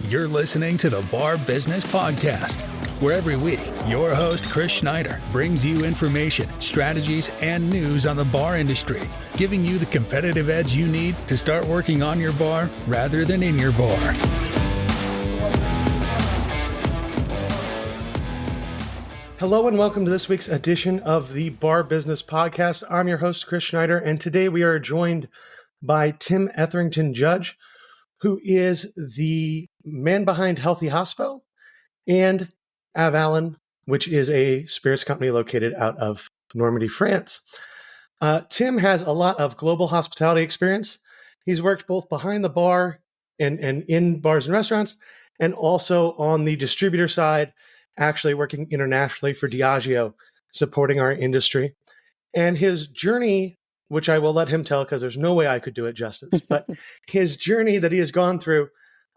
You're listening to the Bar Business Podcast, where every week your host, Chris Schneider, brings you information, strategies, and news on the bar industry, giving you the competitive edge you need to start working on your bar rather than in your bar. Hello and welcome to this week's edition of the Bar Business Podcast. I'm your host, Chris Schneider, and today we are joined by Tim Etherington-Judge, who is the man behind Healthy Hospo and Avallen, which is a spirits company located out of Normandy, France. Tim has a lot of global hospitality experience. He's worked both behind the bar and in bars and restaurants, and also on the distributor side, actually working internationally for Diageo, supporting our industry. And his journey, which I will let him tell because there's no way I could do it justice, but his journey that he has gone through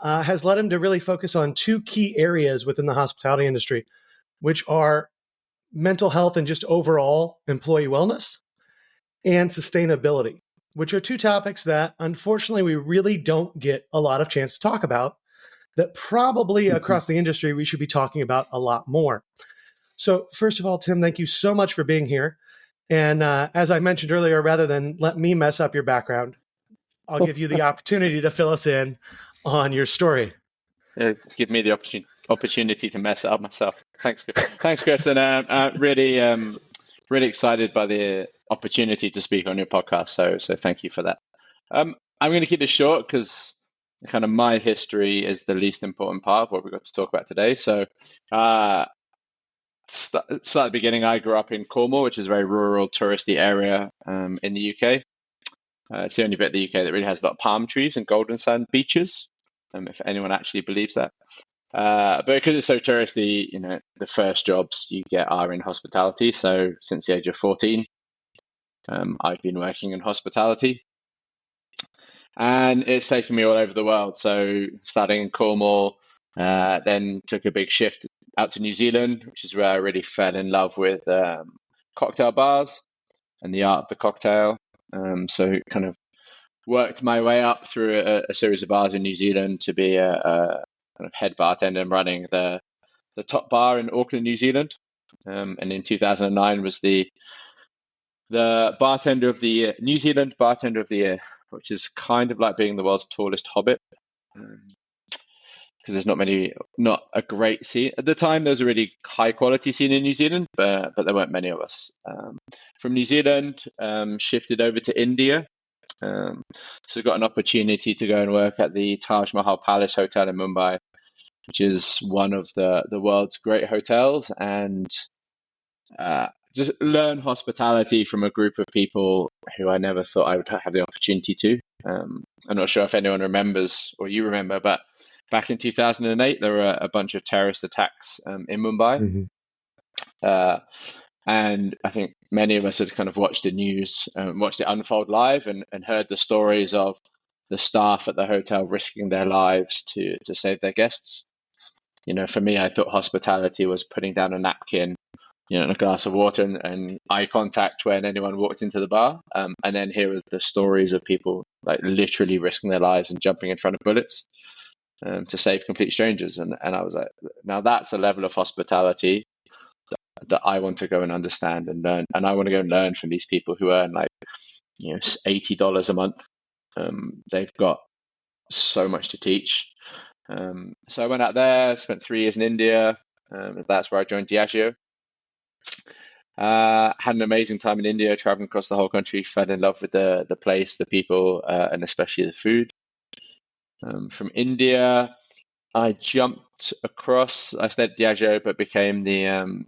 has led him to really focus on two key areas within the hospitality industry, which are mental health and just overall employee wellness and sustainability, which are two topics that unfortunately we really don't get a lot of chance to talk about, that probably across the industry we should be talking about a lot more. So first of all, Tim, thank you so much for being here. And as I mentioned earlier, rather than let me mess up your background, I'll give you the opportunity to fill us in on your story. Give me the opportunity to mess it up myself. Thanks, Chris. And I'm really excited by the opportunity to speak on your podcast. So thank you for that. I'm going to keep this short because kind of my history is the least important part of what we've got to talk about today. So start at the beginning. I grew up in Cornwall, which is a very rural, touristy area in the UK. It's the only bit of the UK that really has a lot of palm trees and golden sand beaches, if anyone actually believes that. But because it's so touristy, the first jobs you get are in hospitality. So since the age of 14, I've been working in hospitality. And it's taken me all over the world. So starting in Cornwall, then took a big shift out to New Zealand, which is where I really fell in love with cocktail bars and the art of the cocktail. So kind of worked my way up through a series of bars in New Zealand to be a kind of head bartender and running the top bar in Auckland, New Zealand. And in 2009 was the bartender of the year, New Zealand bartender of the year, which is kind of like being the world's tallest hobbit, because there's not a great scene. At the time, there was a really high quality scene in New Zealand, but there weren't many of us. From New Zealand, shifted over to India. So got an opportunity to go and work at the Taj Mahal Palace Hotel in Mumbai, which is one of the world's great hotels, and just learn hospitality from a group of people who I never thought I would have the opportunity to. I'm not sure if anyone remembers or you remember, but back in 2008, there were a bunch of terrorist attacks in Mumbai. Mm-hmm. And I think many of us had kind of watched the news, watched it unfold live and heard the stories of the staff at the hotel risking their lives to save their guests. For me, I thought hospitality was putting down a napkin, and a glass of water and eye contact when anyone walked into the bar. And then here was the stories of people like literally risking their lives and jumping in front of bullets to save complete strangers. And I was like, now that's a level of hospitality that I want to go and understand and learn. And I want to go and learn from these people who earn $80 a month. They've got so much to teach. So I went out there, spent 3 years in India. That's where I joined Diageo. Had an amazing time in India, traveling across the whole country, fell in love with the place, the people, and especially the food. From India, I jumped across, I stayed at Diageo, but became the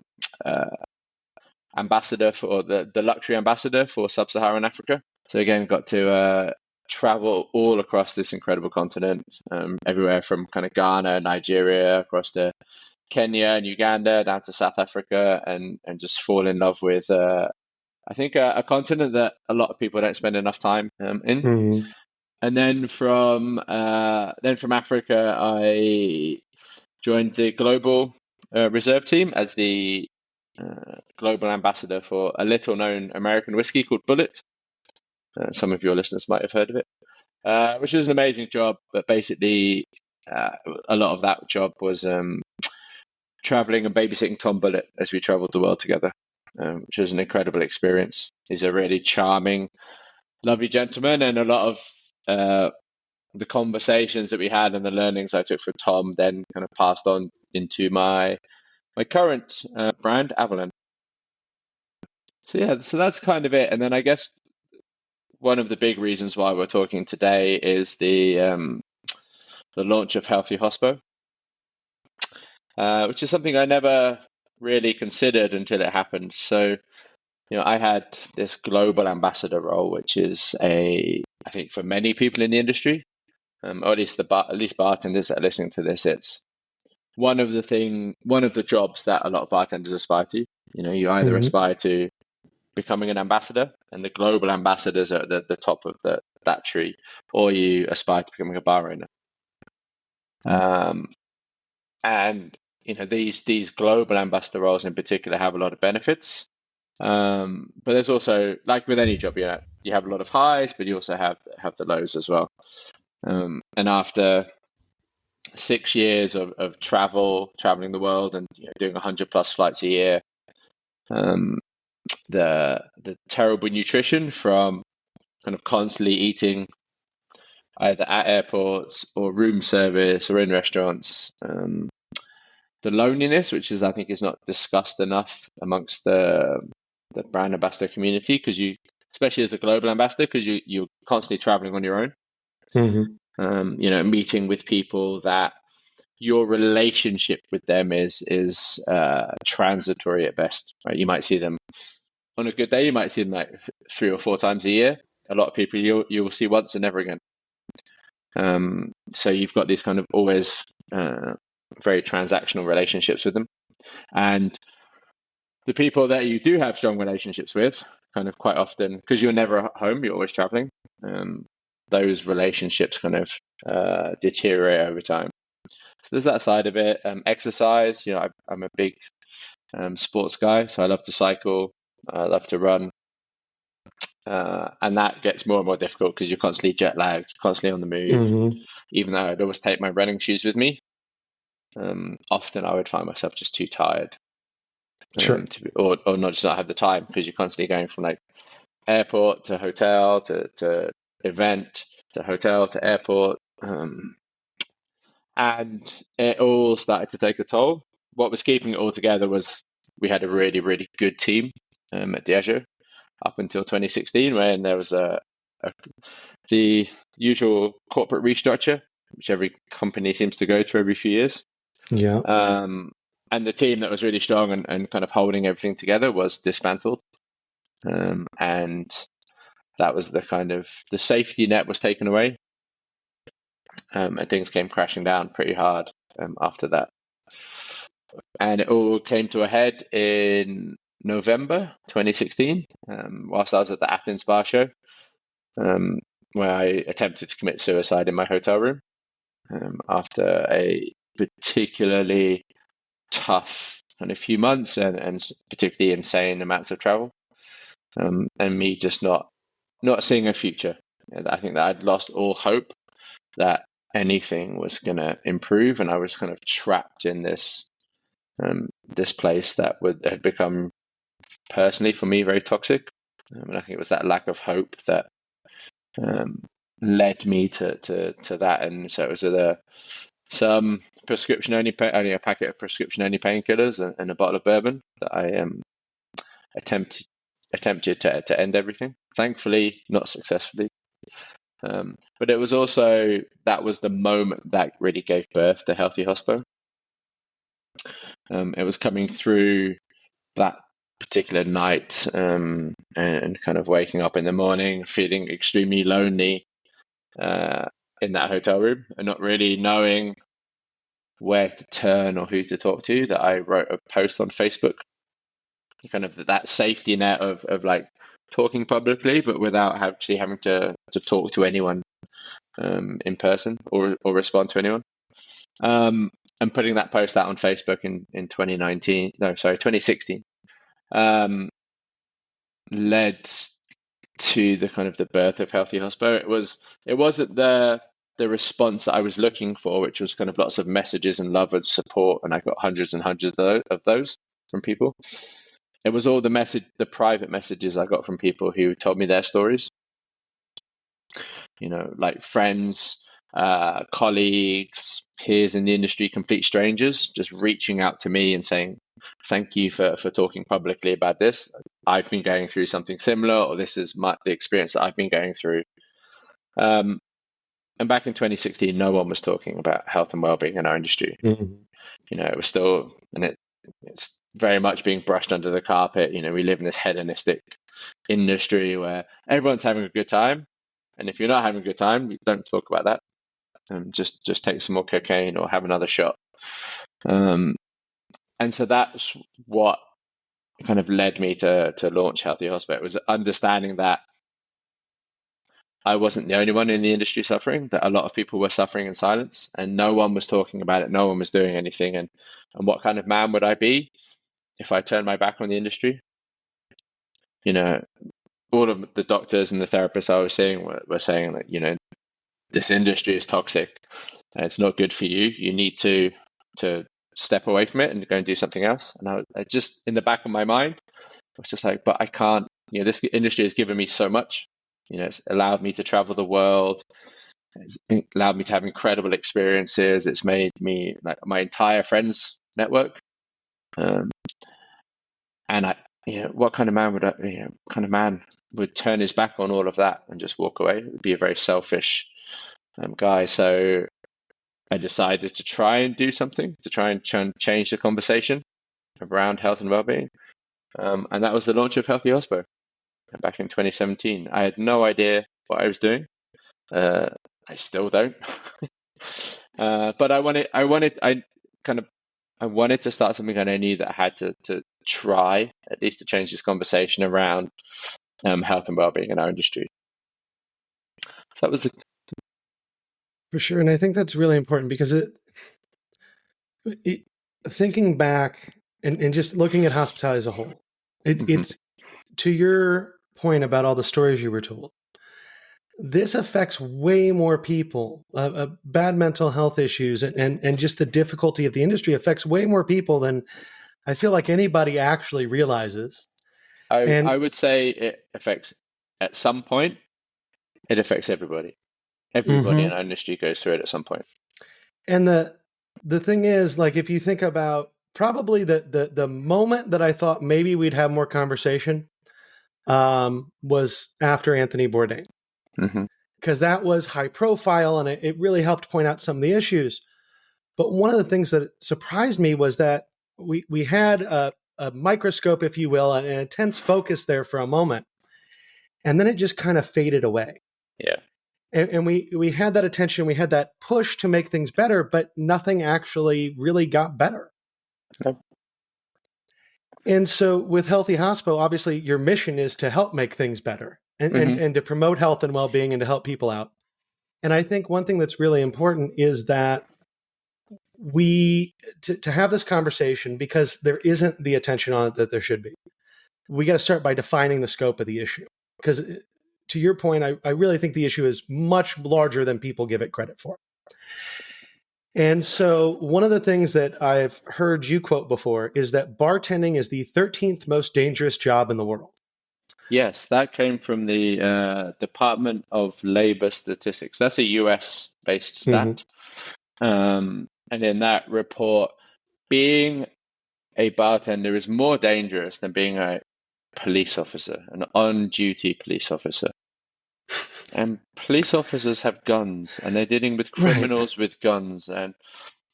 ambassador for the luxury ambassador for Sub-Saharan Africa. So again, got to travel all across this incredible continent, everywhere from kind of Ghana, Nigeria, across to Kenya and Uganda, down to South Africa, and just fall in love with, I think, a continent that a lot of people don't spend enough time in. Mm-hmm. And then from Africa, I joined the global reserve team as the global ambassador for a little-known American whiskey called Bulleit. Some of your listeners might have heard of it, which is an amazing job. But basically, a lot of that job was traveling and babysitting Tom Bullitt as we traveled the world together, which was an incredible experience. He's a really charming, lovely gentleman, and a lot of the conversations that we had and the learnings I took from Tom then kind of passed on into my current brand, Avallen. So yeah, so that's kind of it. And then I guess one of the big reasons why we're talking today is the launch of Healthy Hospo, which is something I never really considered until it happened. So, I had this global ambassador role, which is I think for many people in the industry, or at least bartenders that are listening to this, it's one of the jobs that a lot of bartenders aspire to. You either aspire to becoming an ambassador, and the global ambassadors are at the top of that tree, or you aspire to becoming a bar owner. And these global ambassador roles in particular have a lot of benefits. But there's also, like with any job, you have a lot of highs, but you also have the lows as well. And after 6 years of traveling the world and doing 100 plus flights a year, the terrible nutrition from kind of constantly eating either at airports or room service or in restaurants, the loneliness, which I think is not discussed enough amongst the brand ambassador community, because especially as a global ambassador, because you're constantly traveling on your own, meeting with people that your relationship with them is transitory at best, right? You might see them on a good day, you might see them like 3 or 4 times a year. A lot of people you will see once and never again. So you've got these kind of always very transactional relationships with them, and the people that you do have strong relationships with, kind of quite often, because you're never at home, you're always traveling, those relationships kind of deteriorate over time. So there's that side of it. Exercise, I'm a big sports guy, so I love to cycle, I love to run, and that gets more and more difficult because you're constantly jet lagged, constantly on the move. Even though I'd always take my running shoes with me, often I would find myself just too tired, or not have the time, because you're constantly going from like airport to hotel to event to hotel to airport, and it all started to take a toll. What was keeping it all together was we had a really, really good team at Diageo up until 2016, when there was the usual corporate restructure, which every company seems to go through every few years. Yeah. And the team that was really strong and kind of holding everything together was dismantled. And that was the safety net was taken away. And things came crashing down pretty hard after that. And it all came to a head in November 2016, whilst I was at the Athens Bar Show, where I attempted to commit suicide in my hotel room after a particularly tough kind of few months and particularly insane amounts of travel, and me just not seeing a future. I think that I'd lost all hope that anything was going to improve, and I was kind of trapped in this place that had become, personally for me, very toxic. And I think it was that lack of hope that led me to that. And so it was with some prescription-only a packet of prescription-only painkillers and a bottle of bourbon that I attempted to end everything. Thankfully, not successfully. But it was also, that was the moment that really gave birth to Healthy Hospo. It was coming through that particular night, and kind of waking up in the morning feeling extremely lonely in that hotel room and not really knowing where to turn or who to talk to, that I wrote a post on Facebook, kind of that safety net of like talking publicly, but without actually having to talk to anyone in person or respond to anyone. And putting that post out on Facebook in 2016 led to the kind of the birth of Healthy Hospo. It wasn't the the response that I was looking for, which was kind of lots of messages and love and support, and I got hundreds and hundreds of those from people. It was all the private messages I got from people who told me their stories. Like friends, colleagues, peers in the industry, complete strangers, just reaching out to me and saying, "Thank you for talking publicly about this. I've been going through something similar, or this is the experience that I've been going through." And back in 2016, no one was talking about health and well-being in our industry. Mm-hmm. It was still, and it's very much being brushed under the carpet. We live in this hedonistic industry where everyone's having a good time, and if you're not having a good time, you don't talk about that. Just take some more cocaine or have another shot. And so that's what kind of led me to launch Healthy Hospo. It was understanding that I wasn't the only one in the industry suffering, that a lot of people were suffering in silence, and no one was talking about it. No one was doing anything. And what kind of man would I be if I turned my back on the industry? All of the doctors and the therapists I was seeing were saying that, this industry is toxic and it's not good for you. You need to step away from it and go and do something else. And I just, in the back of my mind, I was just like, but I can't, this industry has given me so much. It's allowed me to travel the world. It's allowed me to have incredible experiences. It's made me like my entire friends network. And what kind of man would turn his back on all of that and just walk away? It would be a very selfish guy. So I decided to try and do something to try and change the conversation around health and well-being. And that was the launch of Healthy Hospo back in 2017. I had no idea what I was doing. I still don't. But I wanted to start something, and I knew that I had to try at least to change this conversation around health and well-being in our industry. So that was For sure. And I think that's really important because thinking back and just looking at hospitality as a whole, it's to your point about all the stories you were told. This affects way more people. Bad mental health issues and just the difficulty of the industry affects way more people than I feel like anybody actually realizes. I would say it affects, at some point, it affects everybody. Everybody in our industry goes through it at some point. And the thing is, like, if you think about probably the moment that I thought maybe we'd have more conversation was after Anthony Bourdain. Because that was high profile and it really helped point out some of the issues. But one of the things that surprised me was that we had a microscope, if you will, an intense focus there for a moment. And then it just kind of faded away. Yeah. And we had that attention, we had that push to make things better, but nothing actually really got better. Nope. And so with Healthy Hospo, obviously your mission is to help make things better and to promote health and well-being and to help people out. And I think one thing that's really important is that to have this conversation, because there isn't the attention on it that there should be, we got to start by defining the scope of the issue. Because to your point, I really think the issue is much larger than people give it credit for. And so one of the things that I've heard you quote before is that bartending is the 13th most dangerous job in the world. Yes, that came from the Department of Labor Statistics. That's a US-based stat. And in that report, being a bartender is more dangerous than being a police officer, an on-duty police officer. And police officers have guns, and they're dealing with criminals with guns. And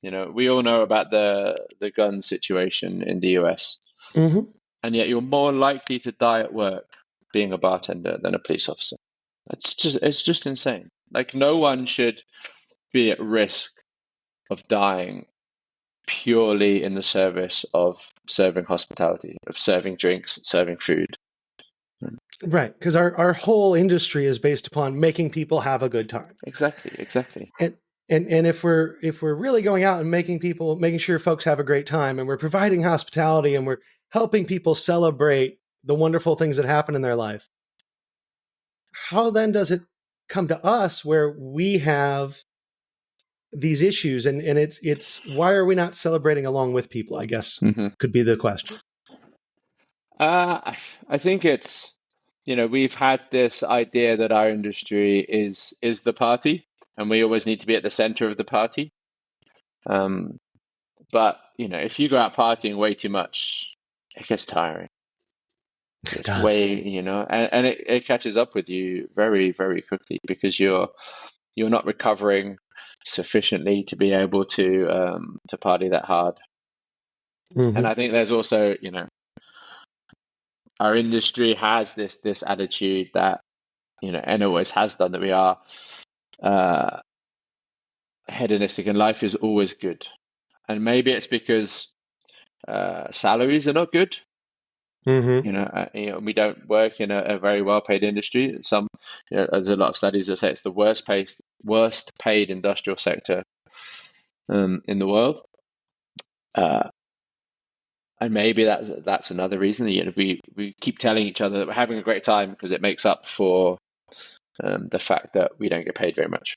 we all know about the gun situation in the US. And yet you're more likely to die at work being a bartender than a police officer. It's just insane. Like, no one should be at risk of dying purely in the service of serving hospitality, of serving drinks, serving food. Right, because our whole industry is based upon making people have a good time. Exactly. And if we're really going out and making sure folks have a great time, and we're providing hospitality and we're helping people celebrate the wonderful things that happen in their life, how then does it come to us where we have these issues, and it's why are we not celebrating along with people, I guess, could be the question. I think it's, we've had this idea that our industry is the party, and we always need to be at the center of the party. But if you go out partying way too much, it gets tiring. It's way, and it catches up with you very, very quickly because you're not recovering sufficiently to be able to party that hard. And I think there's also, our industry has this attitude that, and always has done, that we are hedonistic and life is always good. And maybe it's because salaries are not good. We don't work in a very well-paid industry. There's a lot of studies that say it's the worst paid industrial sector in the world. And maybe that's another reason. We keep telling each other that we're having a great time because it makes up for the fact that we don't get paid very much.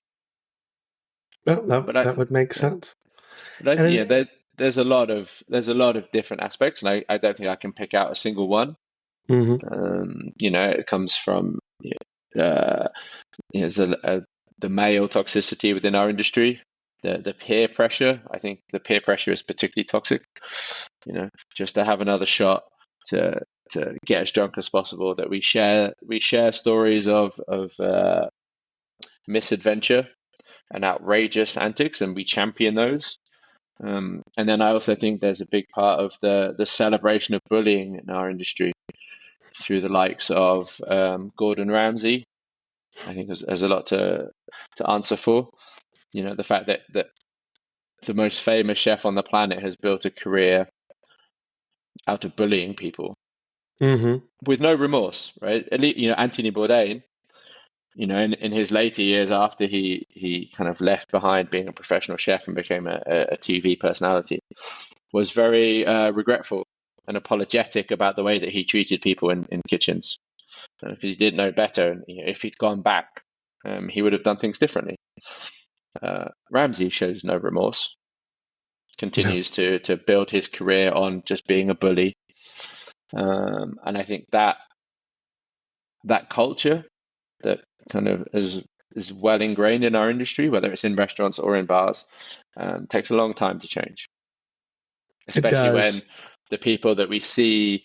Well, that would make sense. But there's a lot of different aspects, and I don't think I can pick out a single one. It comes from the male toxicity within our industry, the peer pressure. I think the peer pressure is particularly toxic. Just to have another shot, to get as drunk as possible. That we share stories of misadventure and outrageous antics, and we champion those. And then I also think there's a big part of the celebration of bullying in our industry through the likes of Gordon Ramsay. I think there's a lot to answer for. The fact that the most famous chef on the planet has built a career out of bullying people with no remorse, right? At least, Anthony Bourdain, in his later years after he kind of left behind being a professional chef and became a TV personality, was very regretful and apologetic about the way that he treated people in kitchens, because he didn't know better. And if he'd gone back, he would have done things differently. Ramsay shows no remorse, continues to build his career on just being a bully, and I think that culture that kind of is well ingrained in our industry, whether it's in restaurants or in bars, takes a long time to change, especially when the people that we see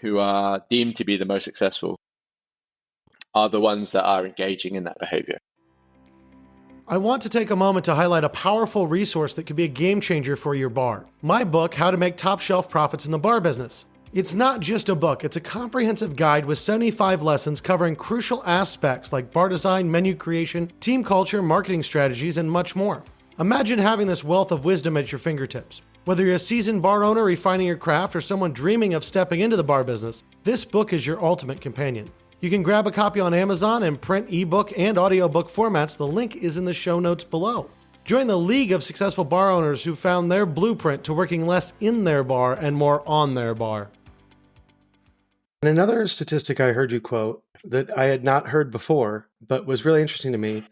who are deemed to be the most successful are the ones that are engaging in that behavior. I want to take a moment to highlight a powerful resource that could be a game changer for your bar. My book, How to Make Top Shelf Profits in the Bar Business. It's not just a book, it's a comprehensive guide with 75 lessons covering crucial aspects like bar design, menu creation, team culture, marketing strategies, and much more. Imagine having this wealth of wisdom at your fingertips. Whether you're a seasoned bar owner refining your craft or someone dreaming of stepping into the bar business, this book is your ultimate companion. You can grab a copy on Amazon in print, ebook, and audiobook formats. The link is in the show notes below. Join the league of successful bar owners who found their blueprint to working less in their bar and more on their bar. And another statistic I heard you quote that I had not heard before, but was really interesting to me,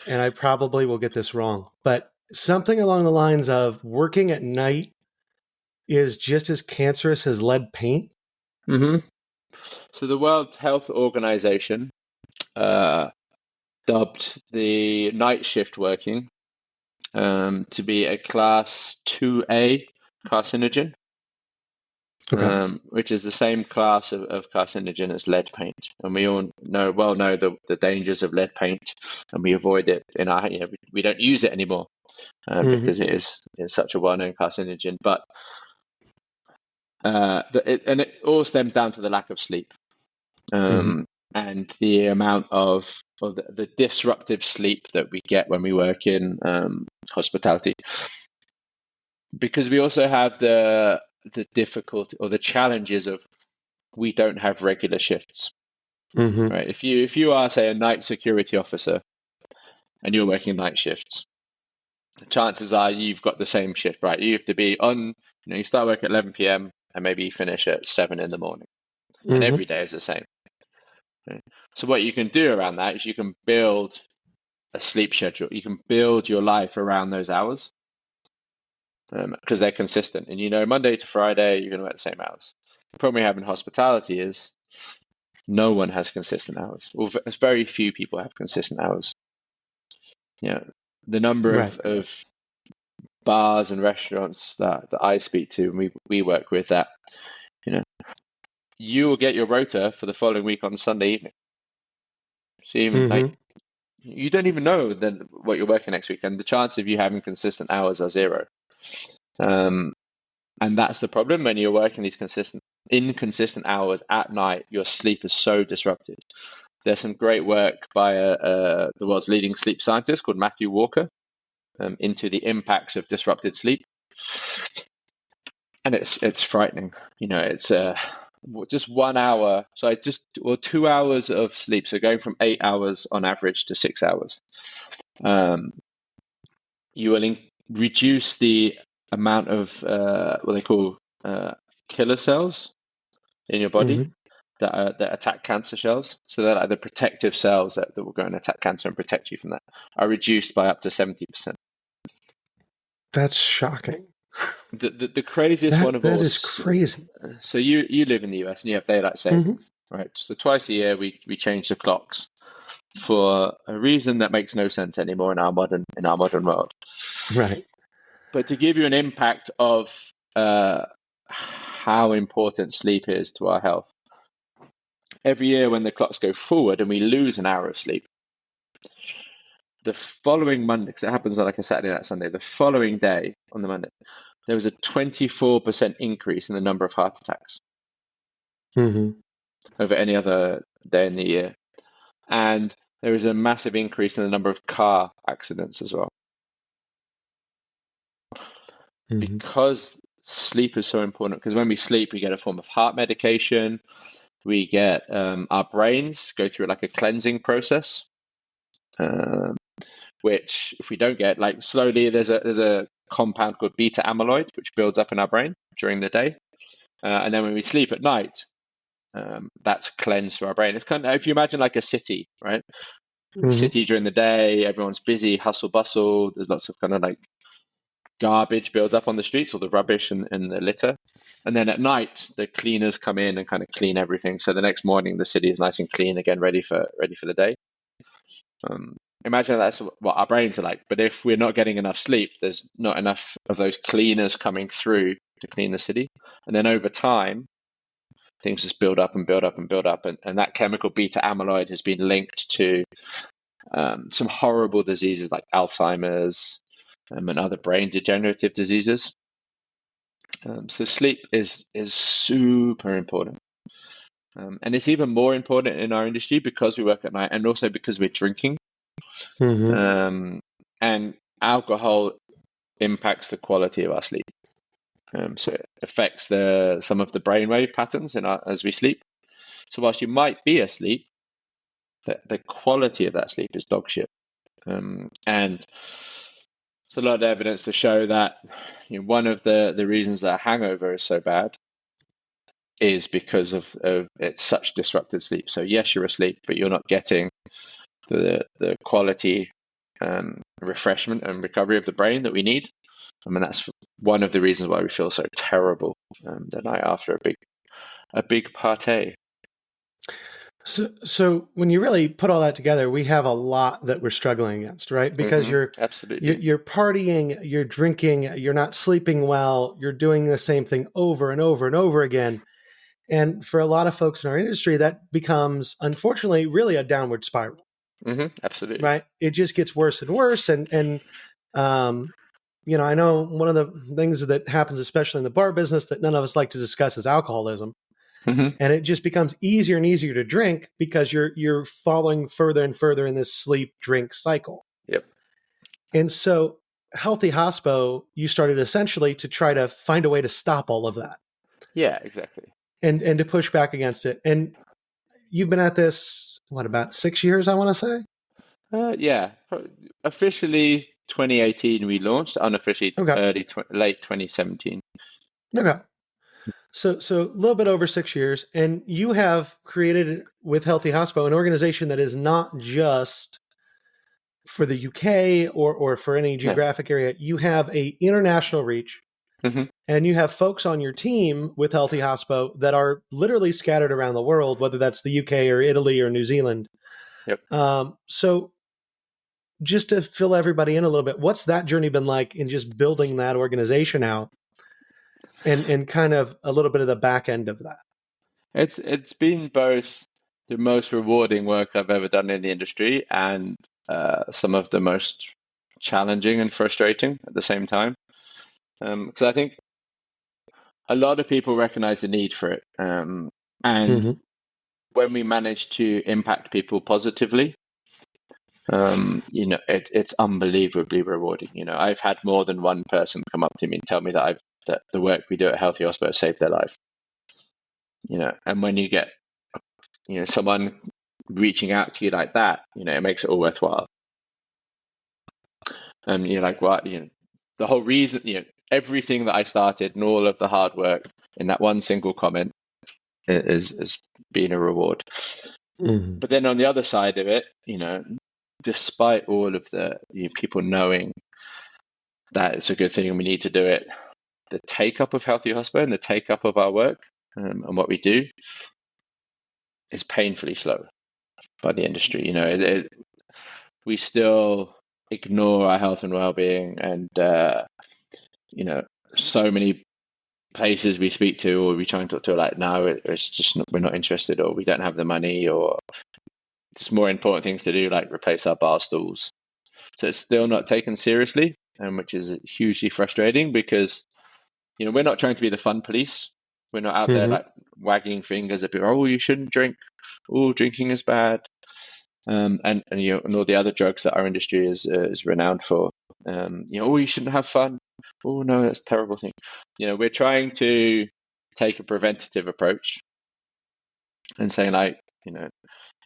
and I probably will get this wrong, but something along the lines of working at night is just as cancerous as lead paint. So the World Health Organization dubbed the night shift working to be a class 2A carcinogen, which is the same class of carcinogen as lead paint. And we all know the dangers of lead paint, and we avoid it in our, we don't use it anymore because it is such a well-known carcinogen. But it all stems down to the lack of sleep. And the amount of the disruptive sleep that we get when we work in hospitality, because we also have the difficulty or the challenges of we don't have regular shifts. Right? If you are, say, a night security officer and you're working night shifts, the chances are you've got the same shift, right? You have to be on. You start work at 11 p.m. and maybe you finish at 7 in the morning, and every day is the same. So what you can do around that is you can build a sleep schedule. You can build your life around those hours because they're consistent. And Monday to Friday, you're going to work the same hours. The problem we have in hospitality is no one has consistent hours. Well, very few people have consistent hours. The number of bars and restaurants that I speak to and we work with, that you will get your rota for the following week on Sunday evening. So even you don't even know then what you're working next week, and the chance of you having consistent hours are zero. And that's the problem when you're working these inconsistent hours at night. Your sleep is so disrupted. There's some great work by the world's leading sleep scientist called Matthew Walker into the impacts of disrupted sleep, and it's frightening. It's just 1 hour. So 2 hours of sleep. So going from 8 hours on average to 6 hours, you will reduce the amount of what they call killer cells in your body that attack cancer cells. So they're like the protective cells that will go and attack cancer and protect you from that, are reduced by up to 70%. That's shocking. The craziest one of all. That is crazy. So you live in the US and you have daylight savings, right? So twice a year we change the clocks for a reason that makes no sense anymore in our modern world. Right. But to give you an impact of how important sleep is to our health, every year when the clocks go forward and we lose an hour of sleep, the following Monday, because it happens on like a Saturday night, Sunday, the following day on the Monday, there was a 24% increase in the number of heart attacks over any other day in the year. And there is a massive increase in the number of car accidents as well. Because sleep is so important, because when we sleep, we get a form of heart medication. We get our brains go through like a cleansing process, which if we don't get, like slowly, there's a compound called beta amyloid, which builds up in our brain during the day. And then when we sleep at night, that's cleansed to our brain. It's kind of, if you imagine like a city, right? City during the day, everyone's busy, hustle bustle. There's lots of kind of like garbage builds up on the streets, or the rubbish and the litter. And then at night, the cleaners come in and kind of clean everything. So the next morning, the city is nice and clean again, ready for the day. Imagine that's what our brains are like. But if we're not getting enough sleep, there's not enough of those cleaners coming through to clean the city. And then over time, things just build up and build up and build up. And that chemical beta amyloid has been linked to some horrible diseases like Alzheimer's and other brain degenerative diseases. So sleep is super important. And it's even more important in our industry because we work at night, and also because we're drinking. And alcohol impacts the quality of our sleep. So it affects some of the brainwave patterns as we sleep. So whilst you might be asleep, the quality of that sleep is dog shit. And there's a lot of evidence to show that one of the reasons that a hangover is so bad is because of it's such disrupted sleep. So yes, you're asleep, but you're not getting the quality refreshment and recovery of the brain that we need. I mean, that's one of the reasons why we feel so terrible the night after a big party. So when you really put all that together, we have a lot that we're struggling against, right? Because you're partying, you're drinking, you're not sleeping well, you're doing the same thing over and over and over again. And for a lot of folks in our industry, that becomes, unfortunately, really a downward spiral. Absolutely. Right? It just gets worse and worse. And I know one of the things that happens, especially in the bar business, that none of us like to discuss is alcoholism. And it just becomes easier and easier to drink because you're falling further and further in this sleep drink cycle. Yep. And so Healthy Hospo, you started essentially to try to find a way to stop all of that. Yeah, exactly. And to push back against it. And you've been at this, about 6 years, I want to say? Yeah. Officially 2018 we launched, unofficially late 2017. Okay. So a little bit over 6 years, and you have created with Healthy Hospo an organization that is not just for the UK or for any geographic area, you have a international reach. Mm-hmm. And you have folks on your team with Healthy Hospo that are literally scattered around the world, whether that's the UK or Italy or New Zealand. Yep. So just to fill everybody in a little bit, what's that journey been like in just building that organization out and kind of a little bit of the back end of that? It's been both the most rewarding work I've ever done in the industry and some of the most challenging and frustrating at the same time. Because I think a lot of people recognize the need for it. And when we manage to impact people positively, it's unbelievably rewarding. I've had more than one person come up to me and tell me that the work we do at Healthy Hospo has saved their life. And when you get, someone reaching out to you like that, it makes it all worthwhile. And you're like, what? The whole reason, everything that I started and all of the hard work in that one single comment is being a reward. Mm-hmm. But then on the other side of it, despite all of the people knowing that it's a good thing and we need to do it, the take up of Healthy Hospo and the take up of our work and what we do is painfully slow by the industry. We still ignore our health and well-being, and so many places we speak to or we try and talk to are like, no, it's just we're not interested, or we don't have the money, or it's more important things to do, like replace our bar stools. So it's still not taken seriously, which is hugely frustrating because we're not trying to be the fun police. We're not out there like wagging fingers at people. Oh, you shouldn't drink. Oh, drinking is bad. And all the other drugs that our industry is renowned for. Oh, you shouldn't have fun. Oh no, that's a terrible thing. We're trying to take a preventative approach and saying, like,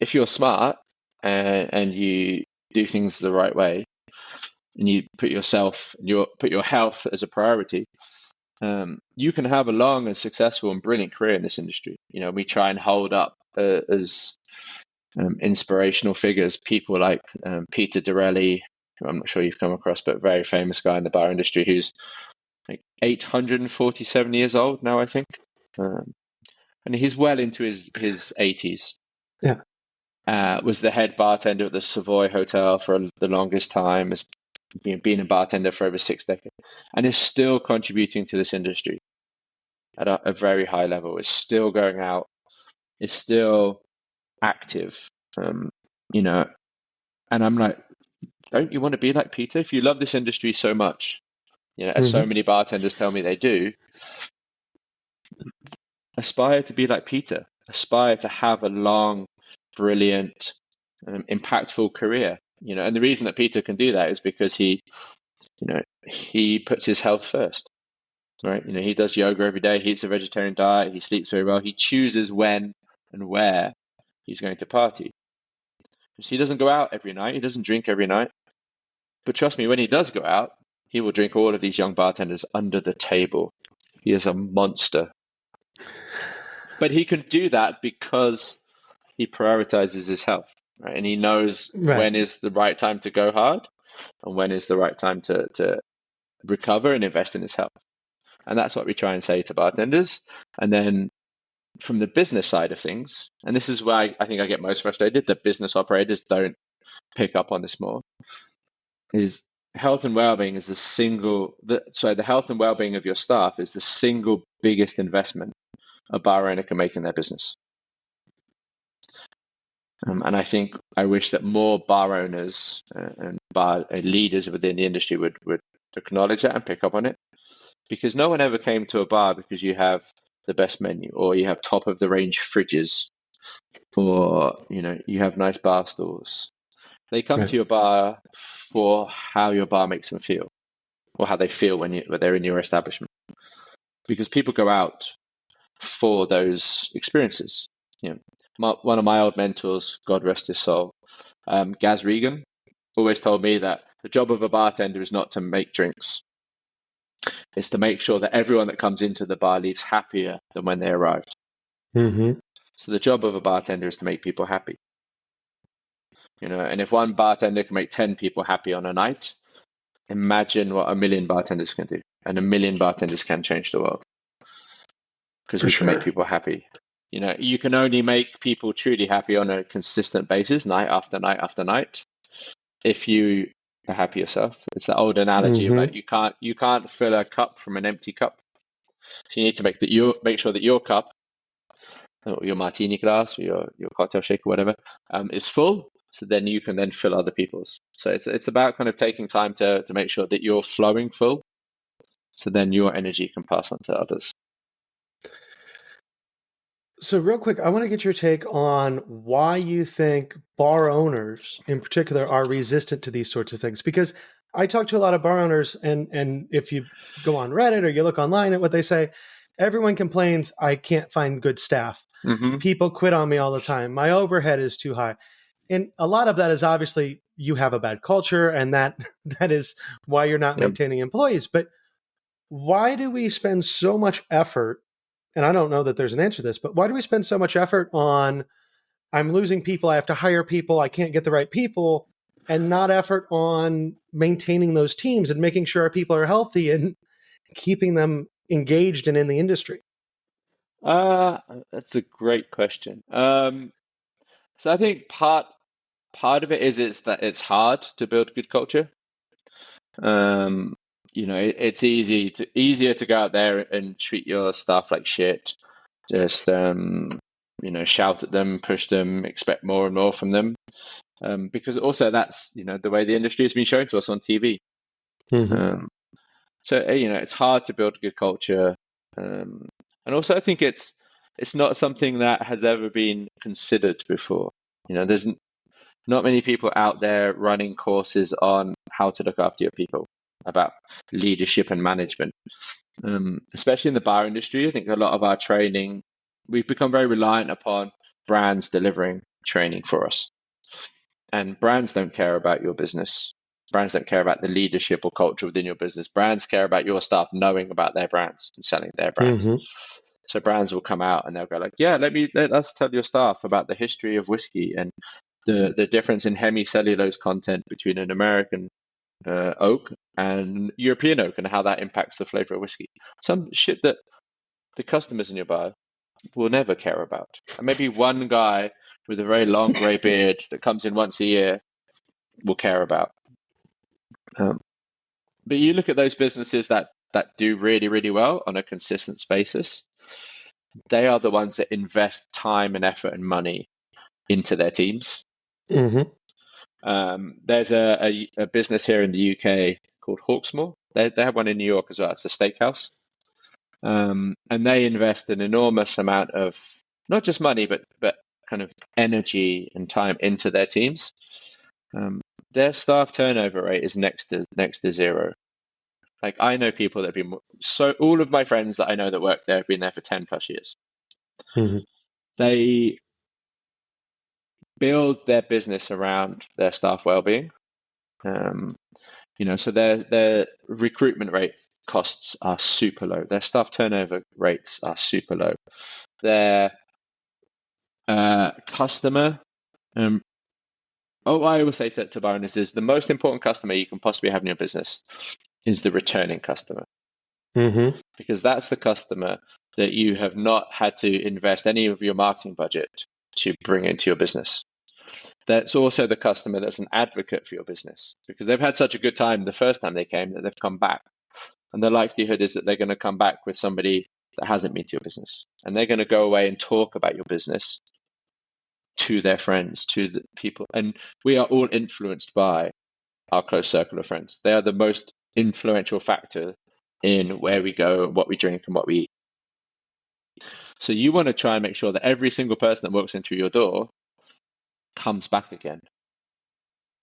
if you're smart and you do things the right way and you put your health as a priority, you can have a long and successful and brilliant career in this industry. We try and hold up as inspirational figures, people like Peter Dorelli, who I'm not sure you've come across, but a very famous guy in the bar industry who's like 847 years old now, I think. And he's well into his 80s. Yeah. Was the head bartender at the Savoy Hotel for the longest time, has been a bartender for over 6 decades, and is still contributing to this industry at a very high level. Is still going out, is still active, and I'm like, don't you want to be like Peter? If you love this industry so much, as so many bartenders tell me they do, aspire to be like Peter. Aspire to have a long, brilliant, impactful career. And the reason that Peter can do that is because he puts his health first, right? He does yoga every day. He eats a vegetarian diet. He sleeps very well. He chooses when and where he's going to party. So he doesn't go out every night. He doesn't drink every night. But trust me, when he does go out, he will drink all of these young bartenders under the table. He is a monster. But he can do that because he prioritizes his health, right? And he knows when is the right time to go hard and when is the right time to recover and invest in his health. And that's what we try and say to bartenders. And then from the business side of things, and this is where I think I get most frustrated, that business operators don't pick up on this more, is health and well-being is the health and well-being of your staff is the single biggest investment a bar owner can make in their business. And I wish that more bar owners and bar leaders within the industry would acknowledge that and pick up on it, because no one ever came to a bar because you have the best menu or you have top of the range fridges or you have nice bar stools. They come to your bar for how your bar makes them feel, or how they feel when they're in your establishment, because people go out for those experiences. One of my old mentors, God rest his soul, Gaz Regan, always told me that the job of a bartender is not to make drinks. It's to make sure that everyone that comes into the bar leaves happier than when they arrived. So the job of a bartender is to make people happy. And if one bartender can make 10 people happy on a night, imagine what a million bartenders can do. And a million bartenders can change the world because we can make people happy. You can only make people truly happy on a consistent basis, night after night after night, if you are happy yourself. It's the old analogy of like you can't fill a cup from an empty cup. So you need to make sure that your cup, or your martini glass, or your cocktail shaker, whatever, is full. So then you can then fill other people's. So it's about kind of taking time to make sure that you're flowing full. So then your energy can pass on to others. So real quick, I want to get your take on why you think bar owners in particular are resistant to these sorts of things. Because I talk to a lot of bar owners, and if you go on Reddit or you look online at what they say, everyone complains, I can't find good staff. Mm-hmm. People quit on me all the time. My overhead is too high. And a lot of that is obviously you have a bad culture, and that is why you're not maintaining employees. But why do we spend so much effort? And I don't know that there's an answer to this, but why do we spend so much effort on, I'm losing people, I have to hire people, I can't get the right people, and not effort on maintaining those teams and making sure our people are healthy and keeping them engaged and in the industry? That's a great question. So I think part of it is that it's hard to build good culture. It's easier to go out there and treat your staff like shit. Just shout at them, push them, expect more and more from them. Because also that's the way the industry has been shown to us on TV. Mm-hmm. So it's hard to build good culture, and also I think it's not something that has ever been considered before. There's not many people out there running courses on how to look after your people, about leadership and management. Especially in the bar industry, I think a lot of our training, we've become very reliant upon brands delivering training for us. And brands don't care about your business. Brands don't care about the leadership or culture within your business. Brands care about your staff knowing about their brands and selling their brands. Mm-hmm. So brands will come out and they'll go like, yeah, let us tell your staff about the history of whiskey and the difference in hemicellulose content between an American oak and European oak and how that impacts the flavor of whiskey. Some shit that the customers in your bar will never care about. And maybe one guy with a very long grey beard that comes in once a year will care about. But you look at those businesses that do really, really well on a consistent basis, they are the ones that invest time and effort and money into their teams. Mm-hmm. There's a business here in the UK called Hawksmoor. They have one in New York as well. It's a steakhouse. And they invest an enormous amount of not just money, but kind of energy and time into their teams. Their staff turnover rate is next to zero. Like I know people that have been all of my friends that I know that work there have been there for 10 plus years. Mm-hmm. They build their business around their staff well-being. So their recruitment rate costs are super low. Their staff turnover rates are super low. Their customer, I always say to bar owners is the most important customer you can possibly have in your business is the returning customer. Mm-hmm. Because that's the customer that you have not had to invest any of your marketing budget to bring into your business. That's also the customer that's an advocate for your business because they've had such a good time the first time they came that they've come back. And the likelihood is that they're going to come back with somebody that hasn't been to your business. And they're going to go away and talk about your business to their friends, to the people. And we are all influenced by our close circle of friends. They are the most influential factor in where we go, what we drink, and what we eat. So you want to try and make sure that every single person that walks in through your door comes back again.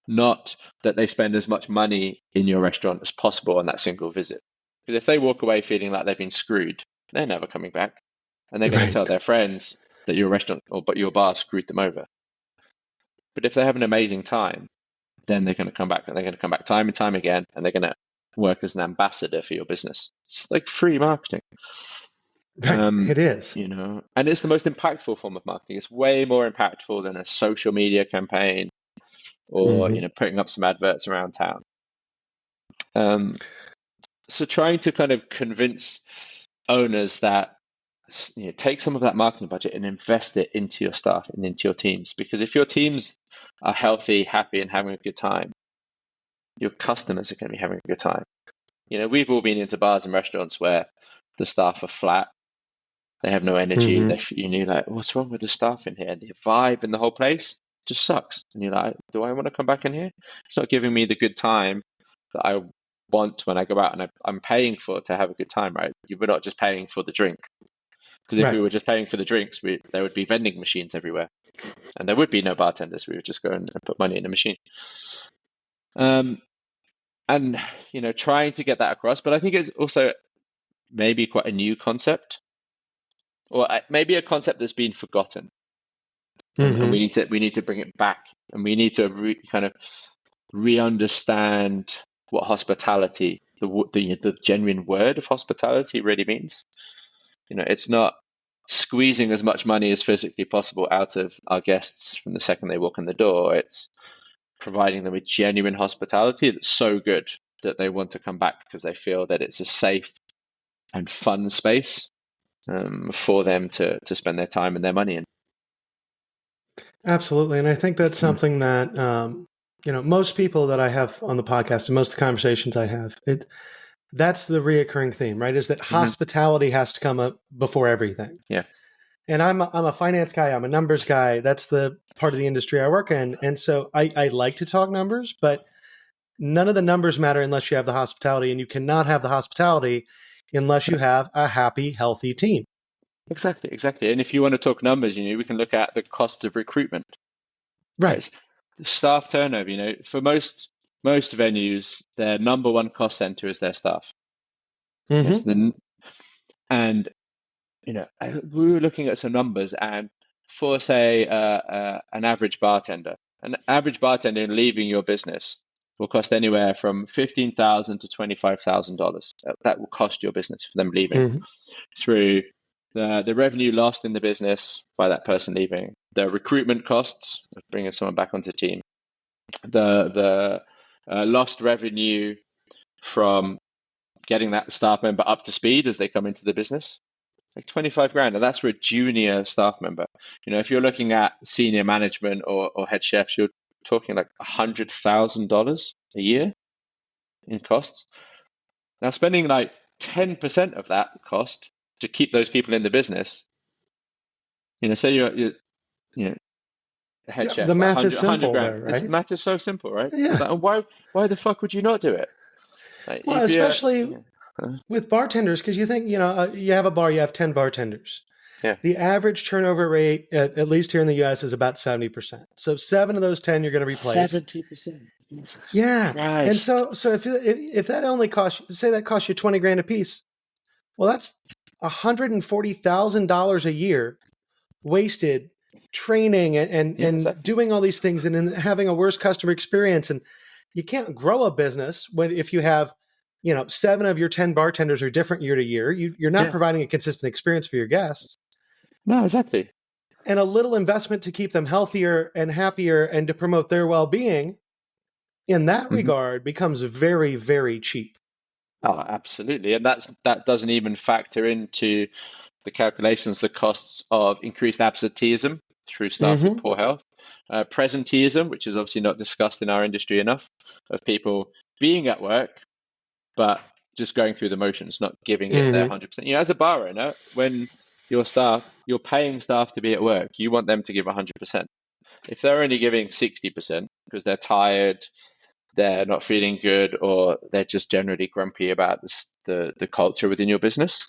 Not that they spend as much money in your restaurant as possible on that single visit. Because if they walk away feeling like they've been screwed, they're never coming back. And they're going to tell their friends that your restaurant but your bar screwed them over. But if they have an amazing time, then they're going to come back, and they're going to come back time and time again, and they're going to work as an ambassador for your business. It's like free marketing. It is. And it's the most impactful form of marketing. It's way more impactful than a social media campaign. or putting up some adverts around town. So trying to kind of convince owners that take some of that marketing budget and invest it into your staff and into your teams, because if your teams are healthy, happy, and having a good time, your customers are going to be having a good time. We've all been into bars and restaurants where the staff are flat. They have no energy. You're like, what's wrong with the staff in here? The vibe in the whole place just sucks. And you're like, do I want to come back in here? It's not giving me the good time that I want when I go out, and I'm paying for to have a good time, right? We're not just paying for the drink. Because if we were just paying for the drinks, there would be vending machines everywhere. And there would be no bartenders. We would just go and put money in the machine. And trying to get that across, but I think it's also maybe quite a new concept, or maybe a concept that's been forgotten, and we need to bring it back, and we need to kind of re-understand what hospitality, the genuine word of hospitality, really means. It's not squeezing as much money as physically possible out of our guests from the second they walk in the door. It's providing them with genuine hospitality that's so good that they want to come back because they feel that it's a safe and fun space for them to spend their time and their money in. Absolutely. And I think that's something that, most people that I have on the podcast and most of the conversations I have, that's the reoccurring theme, right? Is that hospitality has to come up before everything. Yeah. And I'm a finance guy. I'm a numbers guy. That's the part of the industry I work in. And so I like to talk numbers, but none of the numbers matter unless you have the hospitality, and you cannot have the hospitality unless you have a happy, healthy team. Exactly. And if you want to talk numbers, we can look at the cost of recruitment. Right. Staff turnover, for most venues, their number one cost center is their staff. We were looking at some numbers, and for say an average bartender leaving your business will cost anywhere from $15,000 to $25,000. That will cost your business for them leaving, through the revenue lost in the business by that person leaving, the recruitment costs of bringing someone back onto the team, the lost revenue from getting that staff member up to speed as they come into the business, like $25,000, and that's for a junior staff member. If you're looking at senior management or head chefs, you're talking like $100,000 a year in costs. Now, spending like 10% of that cost to keep those people in the business, say you're a head chef. The math is simple there, right? The math is so simple, right? Yeah. And why the fuck would you not do it? Well, especially with bartenders, because you think, you have a bar, you have 10 bartenders. Yeah. The average turnover rate, at least here in the U.S., is about 70%. So 7 of those 10 you're going to replace. 70%. Yeah. Christ. And so if that only costs you $20,000 a piece, well, that's $140,000 a year wasted training and doing all these things and then having a worse customer experience. And you can't grow a business if you have 7 of your 10 bartenders are different year to year. You're not providing a consistent experience for your guests. No, exactly. And a little investment to keep them healthier and happier and to promote their well-being in that regard becomes very, very cheap. Oh, absolutely. And that doesn't even factor into the calculations, the costs of increased absenteeism through staff with poor health, presenteeism, which is obviously not discussed in our industry enough, of people being at work, but just going through the motions, not giving it their 100%. As a bar owner, when you're paying staff to be at work, you want them to give 100%. If they're only giving 60% because they're tired, they're not feeling good, or they're just generally grumpy about the culture within your business,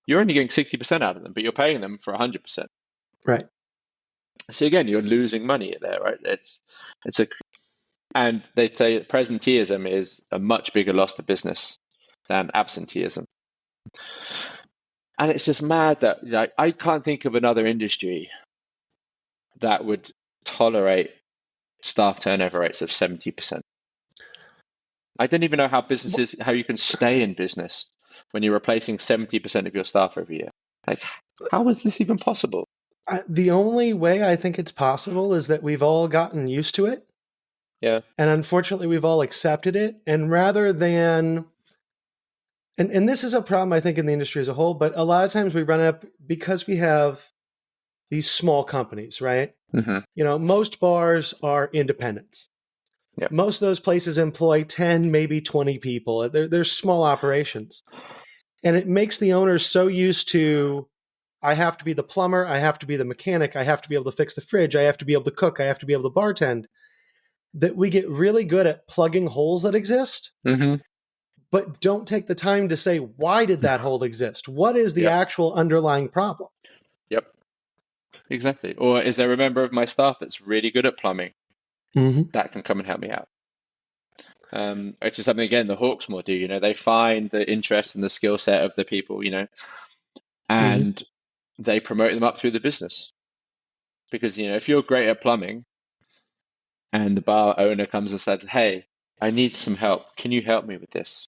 you're only getting 60% out of them, but you're paying them for 100%. Right. So again, you're losing money there, right? And they say presenteeism is a much bigger loss to business than absenteeism. And it's just mad that I can't think of another industry that would tolerate staff turnover rates of 70%. I don't even know how you can stay in business when you're replacing 70% of your staff every year. Like, how is this even possible? The only way I think it's possible is that we've all gotten used to it. Yeah. And unfortunately, we've all accepted it. And rather than, and this is a problem, I think, in the industry as a whole, but a lot of times we run up because we have these small companies, right? Mm-hmm. Most bars are independents. Yep. Most of those places employ 10, maybe 20 people. They're small operations. And it makes the owners so used to, I have to be the plumber, I have to be the mechanic, I have to be able to fix the fridge, I have to be able to cook, I have to be able to bartend, that we get really good at plugging holes that exist, Mm-hmm. but don't take the time to say, why did that hole exist? What is the Yep. actual underlying problem? Yep. Exactly. Or is there a member of my staff that's really good at plumbing that can come and help me out? Which is something, again, the Hawksmoor do. They find the interest and the skill set of the people, and they promote them up through the business. Because, if you're great at plumbing and the bar owner comes and said, hey, I need some help. Can you help me with this?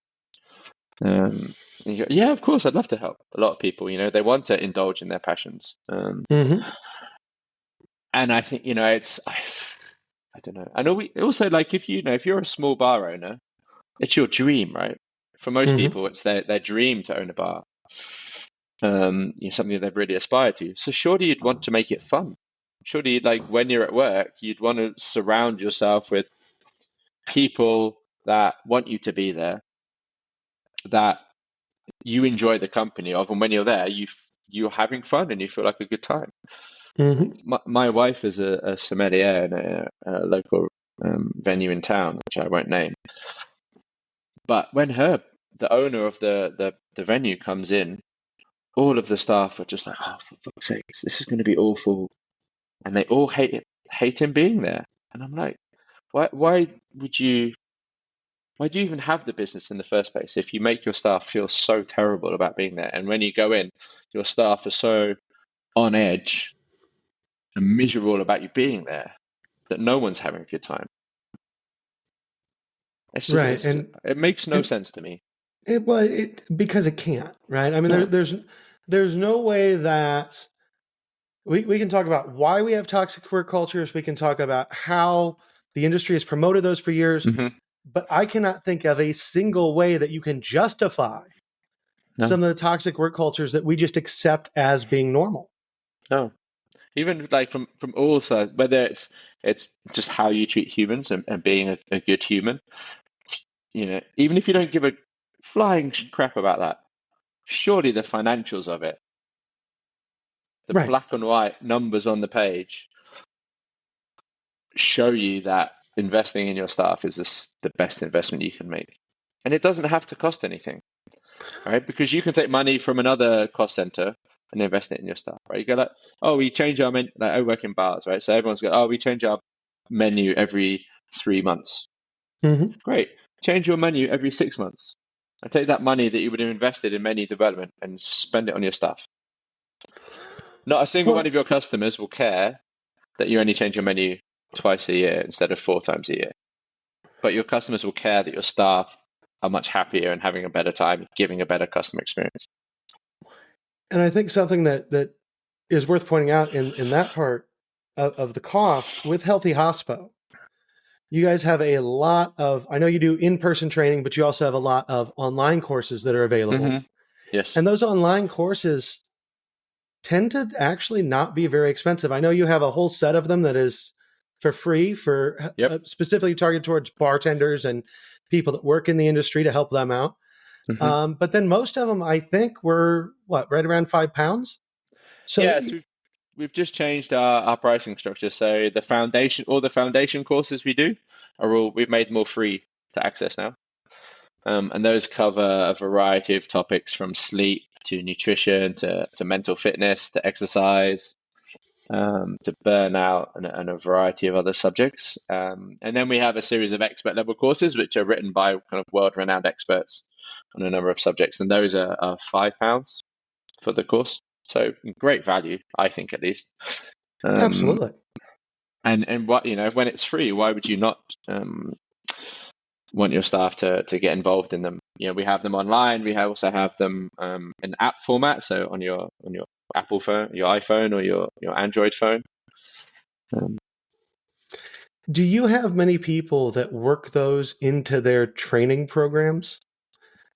And you go, yeah, of course, I'd love to help. A lot of people, they want to indulge in their passions. And I think, I don't know. I know we also, like, if you're a small bar owner, it's your dream, right? For most people, it's their dream to own a bar. Something that they've really aspired to. So surely you'd want to make it fun. Surely, like, when you're at work, you'd want to surround yourself with people that want you to be there, that you enjoy the company of, and when you're there, you're having fun and you feel like a good time. My wife is a sommelier in a local venue in town, which I won't name. But when the owner of the venue comes in, all of the staff are just like, oh, for fuck's sake, this is going to be awful. And they all hate him being there. And I'm like, why do you even have the business in the first place if you make your staff feel so terrible about being there? And when you go in, your staff are so on edge and miserable about you being there that no one's having a good time. Right. And it makes no sense to me. Because it can't, right? I mean, there's no way that we can talk about why we have toxic work cultures. We can talk about how the industry has promoted those for years, but I cannot think of a single way that you can justify some of the toxic work cultures that we just accept as being normal. No, even like from all sides, whether it's just how you treat humans and being a good human, even if you don't give a flying crap about that, surely the financials of it, the black and white numbers on the page, show you that investing in your staff is the best investment you can make. And it doesn't have to cost anything, right? Because you can take money from another cost center and invest it in your staff, right? You go like, oh, we change our menu. Like, I work in bars, right? So everyone's go, oh, we change our menu every 3 months. Great. Change your menu every 6 months. And take that money that you would have invested in menu development and spend it on your staff. Not a single one of your customers will care that you only change your menu twice a year instead of 4 times a year. But your customers will care that your staff are much happier and having a better time, giving a better customer experience. And I think something that is worth pointing out in that part of the cost with Healthy Hospo, you guys have a lot of, I know you do in-person training, but you also have a lot of online courses that are available. Yes. And those online courses tend to actually not be very expensive. I know you have a whole set of them that is for free for specifically targeted towards bartenders and people that work in the industry to help them out. But then most of them, I think, were right around £5. So yes, we've just changed our pricing structure. So all the foundation courses we do we've made more free to access now. And those cover a variety of topics from sleep to nutrition to mental fitness to exercise, to burnout and a variety of other subjects. And then we have a series of expert level courses, which are written by kind of world-renowned experts on a number of subjects. And those are £5 for the course. So great value, I think, at least. Absolutely. And what, when it's free, why would you not want your staff to get involved in them? We have them online. We also have them in app format, so on your Apple phone, your iPhone, or your Android phone. Do you have many people that work those into their training programs?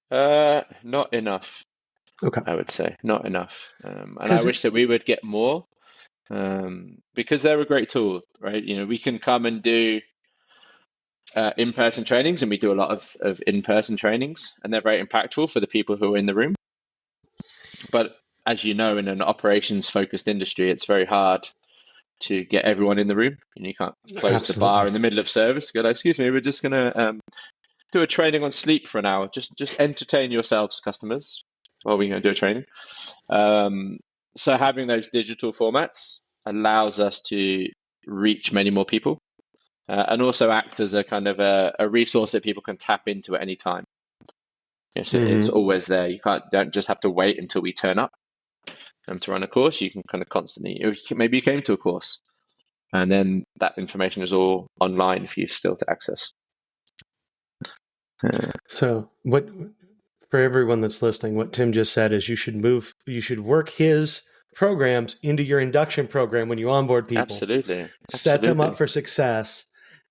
Not enough, Okay. I would say, not enough. And I Because wish that we would get more, because they're a great tool, right? We can come and do in-person trainings, and we do a lot of in-person trainings, and they're very impactful for the people who are in the room. But as you know, in an operations-focused industry, it's very hard to get everyone in the room. You can't close the bar absolutely. in the middle of service. Go, like, excuse me, we're just gonna do a training on sleep for an hour. Just entertain yourselves, customers, while we're going to do a training. So having those digital formats allows us to reach many more people, and also act as a kind of a resource that people can tap into at any time. It's always there. Don't just have to wait until we turn up to run a course. You can kind of constantly, maybe you came to a course, and then that information is all online for you still to access. So what, for everyone that's listening, what Tim just said is you should work his programs into your induction program when you onboard people. Absolutely. Set them up for success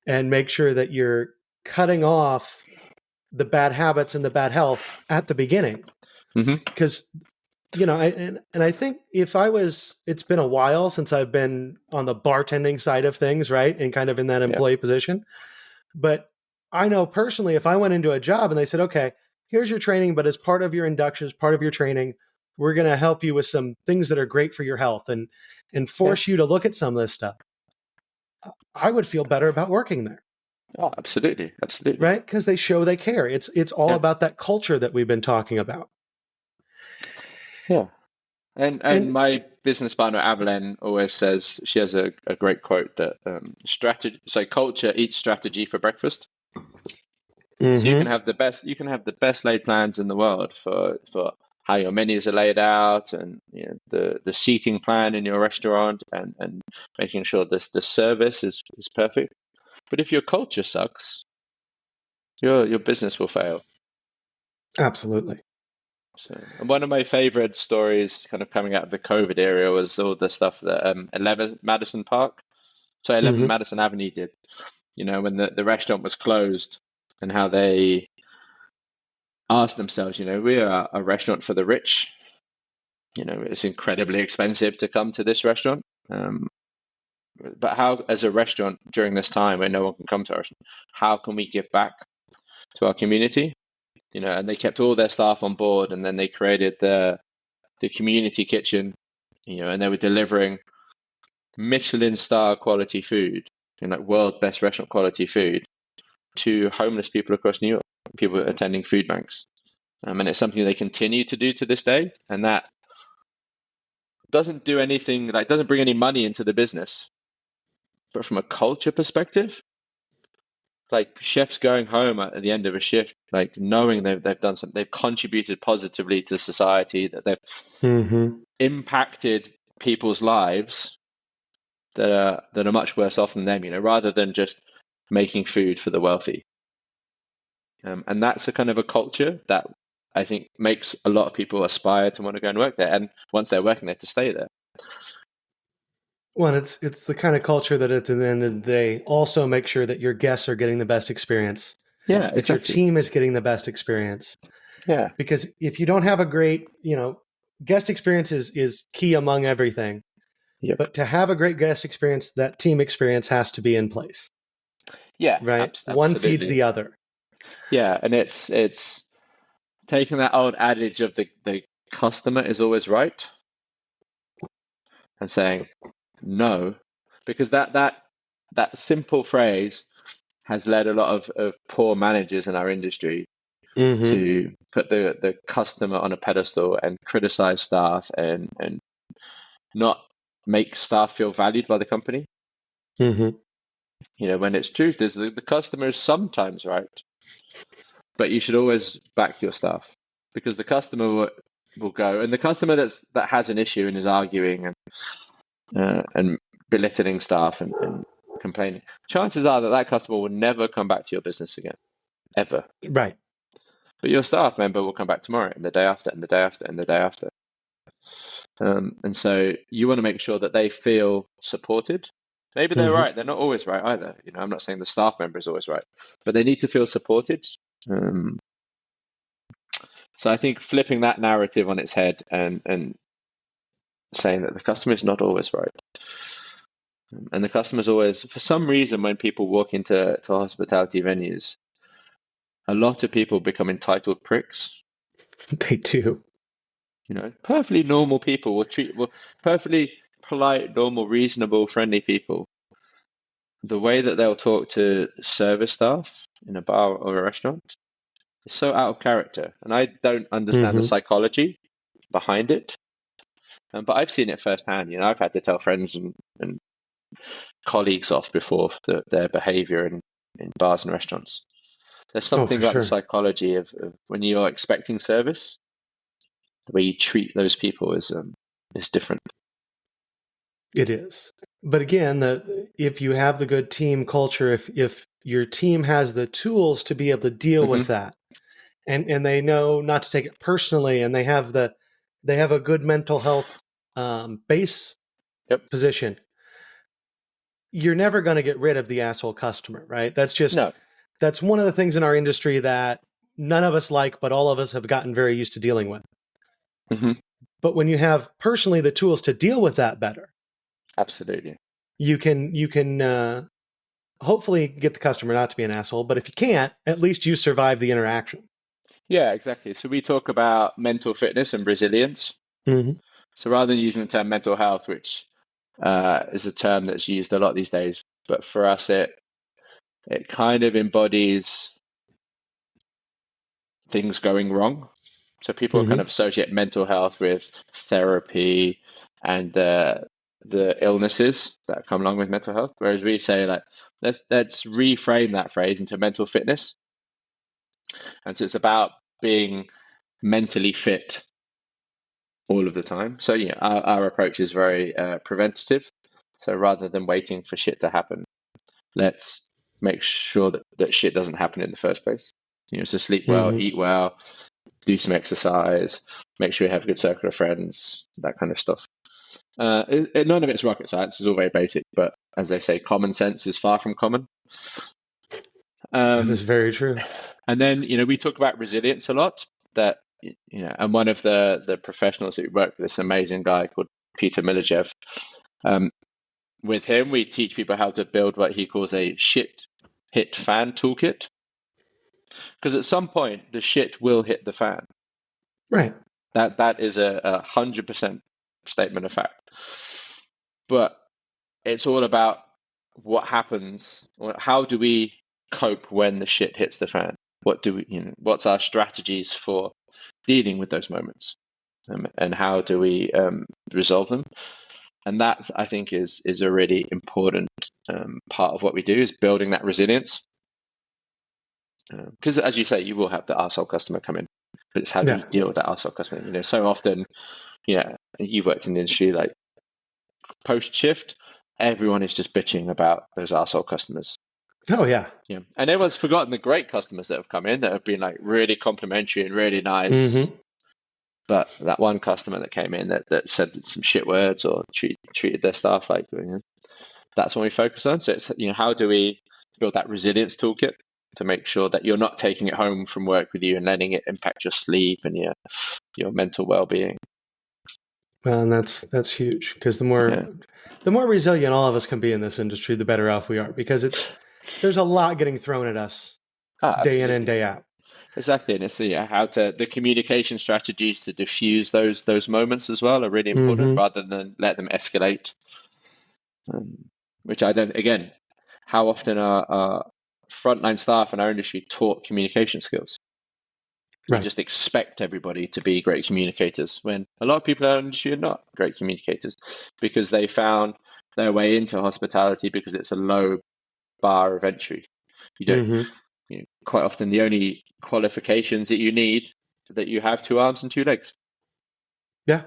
and make sure that you're cutting off the bad habits and the bad health at the beginning. Because, I think it's been a while since I've been on the bartending side of things, right? And kind of in that employee position. But I know personally, if I went into a job and they said, okay, here's your training, but as part of your induction, as part of your training, we're going to help you with some things that are great for your health and force you to look at some of this stuff, I would feel better about working there. Oh, absolutely. Absolutely. Right? Because they show they care. It's all about that culture that we've been talking about. Yeah. And my business partner, Avallen, always says, she has a great quote that culture eats strategy for breakfast. So you can have the best laid plans in the world for how your menus are laid out, and the seating plan in your restaurant, and making sure the service is perfect. But if your culture sucks, your business will fail. Absolutely. So, and one of my favorite stories, kind of coming out of the COVID era, was all the stuff that 11 Madison Avenue did. When the restaurant was closed, and how they asked themselves, we are a restaurant for the rich. It's incredibly expensive to come to this restaurant. But how, as a restaurant during this time when no one can come to our restaurant, how can we give back to our community? And they kept all their staff on board, and then they created the community kitchen, and they were delivering Michelin star quality food, like world best restaurant quality food, to homeless people across New York, people attending food banks. And it's something they continue to do to this day, and that doesn't do anything, doesn't bring any money into the business. But from a culture perspective, like chefs going home at the end of a shift, like knowing they've done something, they've contributed positively to society, that they've impacted people's lives that are much worse off than them, rather than just making food for the wealthy. And that's a kind of a culture that I think makes a lot of people aspire to want to go and work there, and once they're working there, to stay there. Well, it's the kind of culture that at the end of the day also makes sure that your guests are getting the best experience. Yeah, that your team is getting the best experience. Yeah. Because if you don't have a great, guest experience is key among everything. Yep. But to have a great guest experience, that team experience has to be in place. Yeah. Right. One feeds the other. Yeah. And it's taking that old adage of the customer is always right, and saying no, because that simple phrase has led a lot of poor managers in our industry to put the customer on a pedestal and criticize staff and not make staff feel valued by the company. When its truth is the customer is sometimes right, but you should always back your staff, because the customer will go, and the customer that has an issue and is arguing and belittling staff and complaining, chances are that customer will never come back to your business again, ever. Right. But your staff member will come back tomorrow, and the day after, and the day after, and the day after. And so you want to make sure that they feel supported, Maybe they're right. They're not always right either. I'm not saying the staff member is always right, but they need to feel supported. So I think flipping that narrative on its head and saying that the customer is not always right. And the customer's always, for some reason, when people walk into hospitality venues, a lot of people become entitled pricks. They do. Perfectly normal people will perfectly polite, normal, reasonable, friendly people. The way that they'll talk to service staff in a bar or a restaurant is so out of character. And I don't understand the psychology behind it. But I've seen it firsthand. I've had to tell friends and colleagues off before their behavior in bars and restaurants. There's something about the psychology of when you're expecting service, the way you treat those people is different. It is. But again, if you have the good team culture, if your team has the tools to be able to deal with that, and they know not to take it personally, and they have a good mental health base position, you're never going to get rid of the asshole customer, right? That's one of the things in our industry that none of us like, but all of us have gotten very used to dealing with. But when you have personally the tools to deal with that better, absolutely, you can hopefully get the customer not to be an asshole. But if you can't, at least you survive the interaction. Yeah, exactly. So we talk about mental fitness and resilience. So rather than using the term mental health, which is a term that's used a lot these days, but for us it kind of embodies things going wrong. So people kind of associate mental health with therapy and the illnesses that come along with mental health, whereas we say let's reframe that phrase into mental fitness. And so it's about being mentally fit all of the time. So our approach is very preventative. So rather than waiting for shit to happen, let's make sure that shit doesn't happen in the first place. So sleep well, eat well, do some exercise, make sure you have a good circle of friends, that kind of stuff. None of it's rocket science. It's all very basic, but as they say, common sense is far from common. That is very true. And then, we talk about resilience a lot. That and one of the professionals that we work with, this amazing guy called Peter Milajev. With him, we teach people how to build what he calls a shit hit fan toolkit. Because at some point, the shit will hit the fan. Right. That is a 100% statement of fact. But it's all about what happens. How do we cope when the shit hits the fan? What's our strategies for dealing with those moments, and how do we resolve them? And that, I think, is a really important part of what we do, is building that resilience. Because as you say, you will have the arsehole customer come in, but it's how do you deal with that arsehole customer? So often, you've worked in the industry, like post shift, everyone is just bitching about those arsehole customers. Oh yeah. Yeah. And everyone's forgotten the great customers that have come in that have been like really complimentary and really nice. But that one customer that came in that said some shit words or treated their staff like, that's what we focus on. So it's, how do we build that resilience toolkit to make sure that you're not taking it home from work with you and letting it impact your sleep and your mental well-being. Well, and that's huge, because the more resilient all of us can be in this industry, the better off we are, because there's a lot getting thrown at us day in and day out. Exactly, and it's the communication strategies to diffuse those moments as well are really important, rather than let them escalate. Which I don't. Again, how often are frontline staff in our industry taught communication skills? We just expect everybody to be great communicators, when a lot of people in our industry are not great communicators, because they found their way into hospitality because it's a low bar of entry. You don't. Quite often, the only qualifications that you need, that you have 2 arms and 2 legs. Yeah.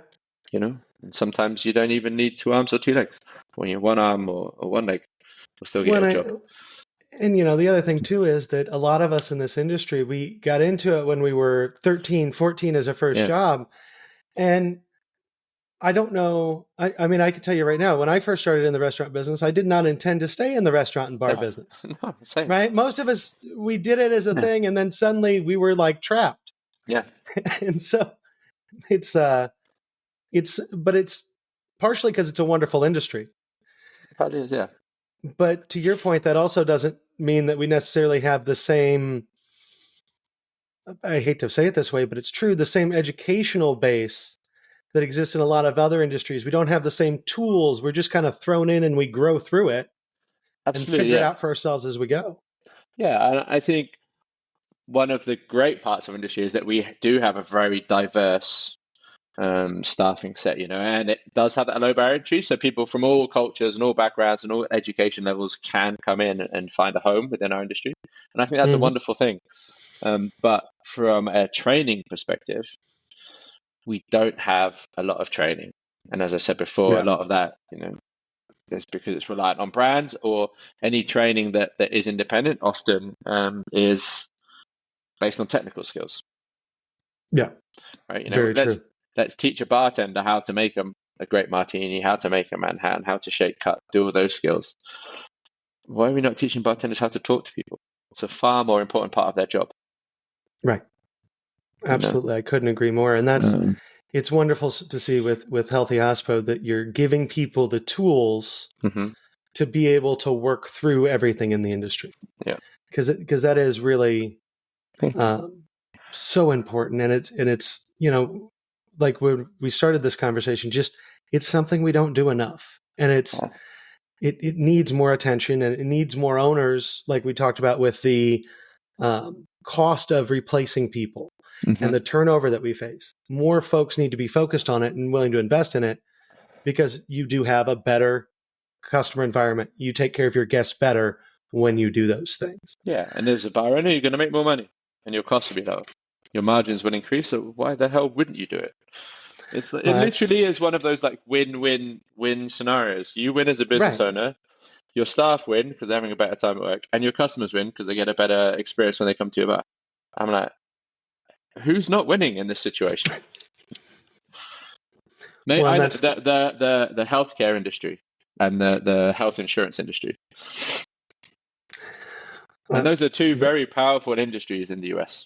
And sometimes you don't even need 2 arms or 2 legs. When you're 1 arm or 1 leg, will still get a job. And, the other thing too is that a lot of us in this industry, we got into it when we were 13, 14 as a first job. And I don't know. I mean, I can tell you right now, when I first started in the restaurant business, I did not intend to stay in the restaurant and bar No, business, no, same. right? Most of us, we did it as a Yeah. thing, and then suddenly we were like trapped. Yeah, And so it's but it's partially because it's a wonderful industry. probably is. Yeah, But to your point, that also doesn't mean that we necessarily have the same, I hate to say it this way, but it's true, the same educational base that exists in a lot of other industries. We don't have the same tools. We're just kind of thrown in and we grow through it and absolutely. figure it Yeah, out for ourselves as we go. yeah. And I think one of the great parts of industry is that we do have a very diverse staffing set, and it does have that low barrier entry. So people from all cultures and all backgrounds and all education levels can come in and find a home within our industry. And I think that's a wonderful thing. But from a training perspective, we don't have a lot of training. And as I said before, a lot of that, is because it's reliant on brands, or any training that is independent often is based on technical skills. Yeah. Right. Very true. Let's teach a bartender how to make a great martini, how to make a Manhattan, how to shake, cut, do all those skills. Why are we not teaching bartenders how to talk to people? It's a far more important part of their job. Right. Absolutely. I couldn't agree more. And that's, it's wonderful to see with Healthy Hospo that you're giving people the tools to be able to work through everything in the industry. Yeah. Because that is really so important. And it's, like when we started this conversation, it's something we don't do enough. And it needs more attention, and it needs more owners, like we talked about with the cost of replacing people and the turnover that we face. More folks need to be focused on it and willing to invest in it, because you do have a better customer environment. You take care of your guests better when you do those things. Yeah, and as a bar owner, you're going to make more money and your costs will be lower. Your margins will increase, so why the hell wouldn't you do it? It literally is one of those like win-win-win scenarios. You win as a business owner, your staff win because they're having a better time at work, and your customers win because they get a better experience when they come to your bar. I'm like, who's not winning in this situation? Mate, Well, the healthcare industry and the health insurance industry. And those are two very powerful industries in the US.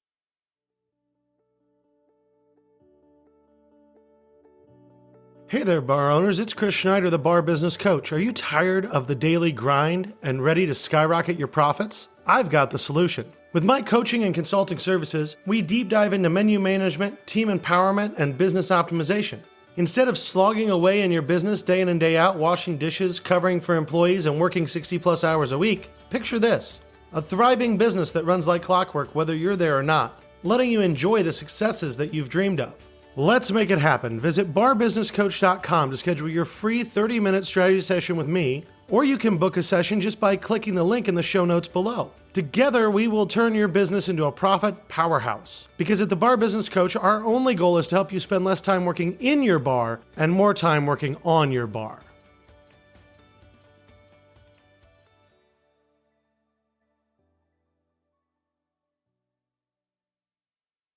Hey there, bar owners. It's Chris Schneider, the Bar Business Coach. Are you tired of the daily grind and ready to skyrocket your profits? I've got the solution. With my coaching and consulting services, we deep dive into menu management, team empowerment, and business optimization. Instead of slogging away in your business day in and day out, washing dishes, covering for employees, and working 60+ hours a week, picture this: a thriving business that runs like clockwork whether you're there or not, letting you enjoy the successes that you've dreamed of. Let's make it happen. Visit barbusinesscoach.com to schedule your free 30-minute strategy session with me, or you can book a session just by clicking the link in the show notes below. Together, we will turn your business into a profit powerhouse. Because at the Bar Business Coach, our only goal is to help you spend less time working in your bar and more time working on your bar.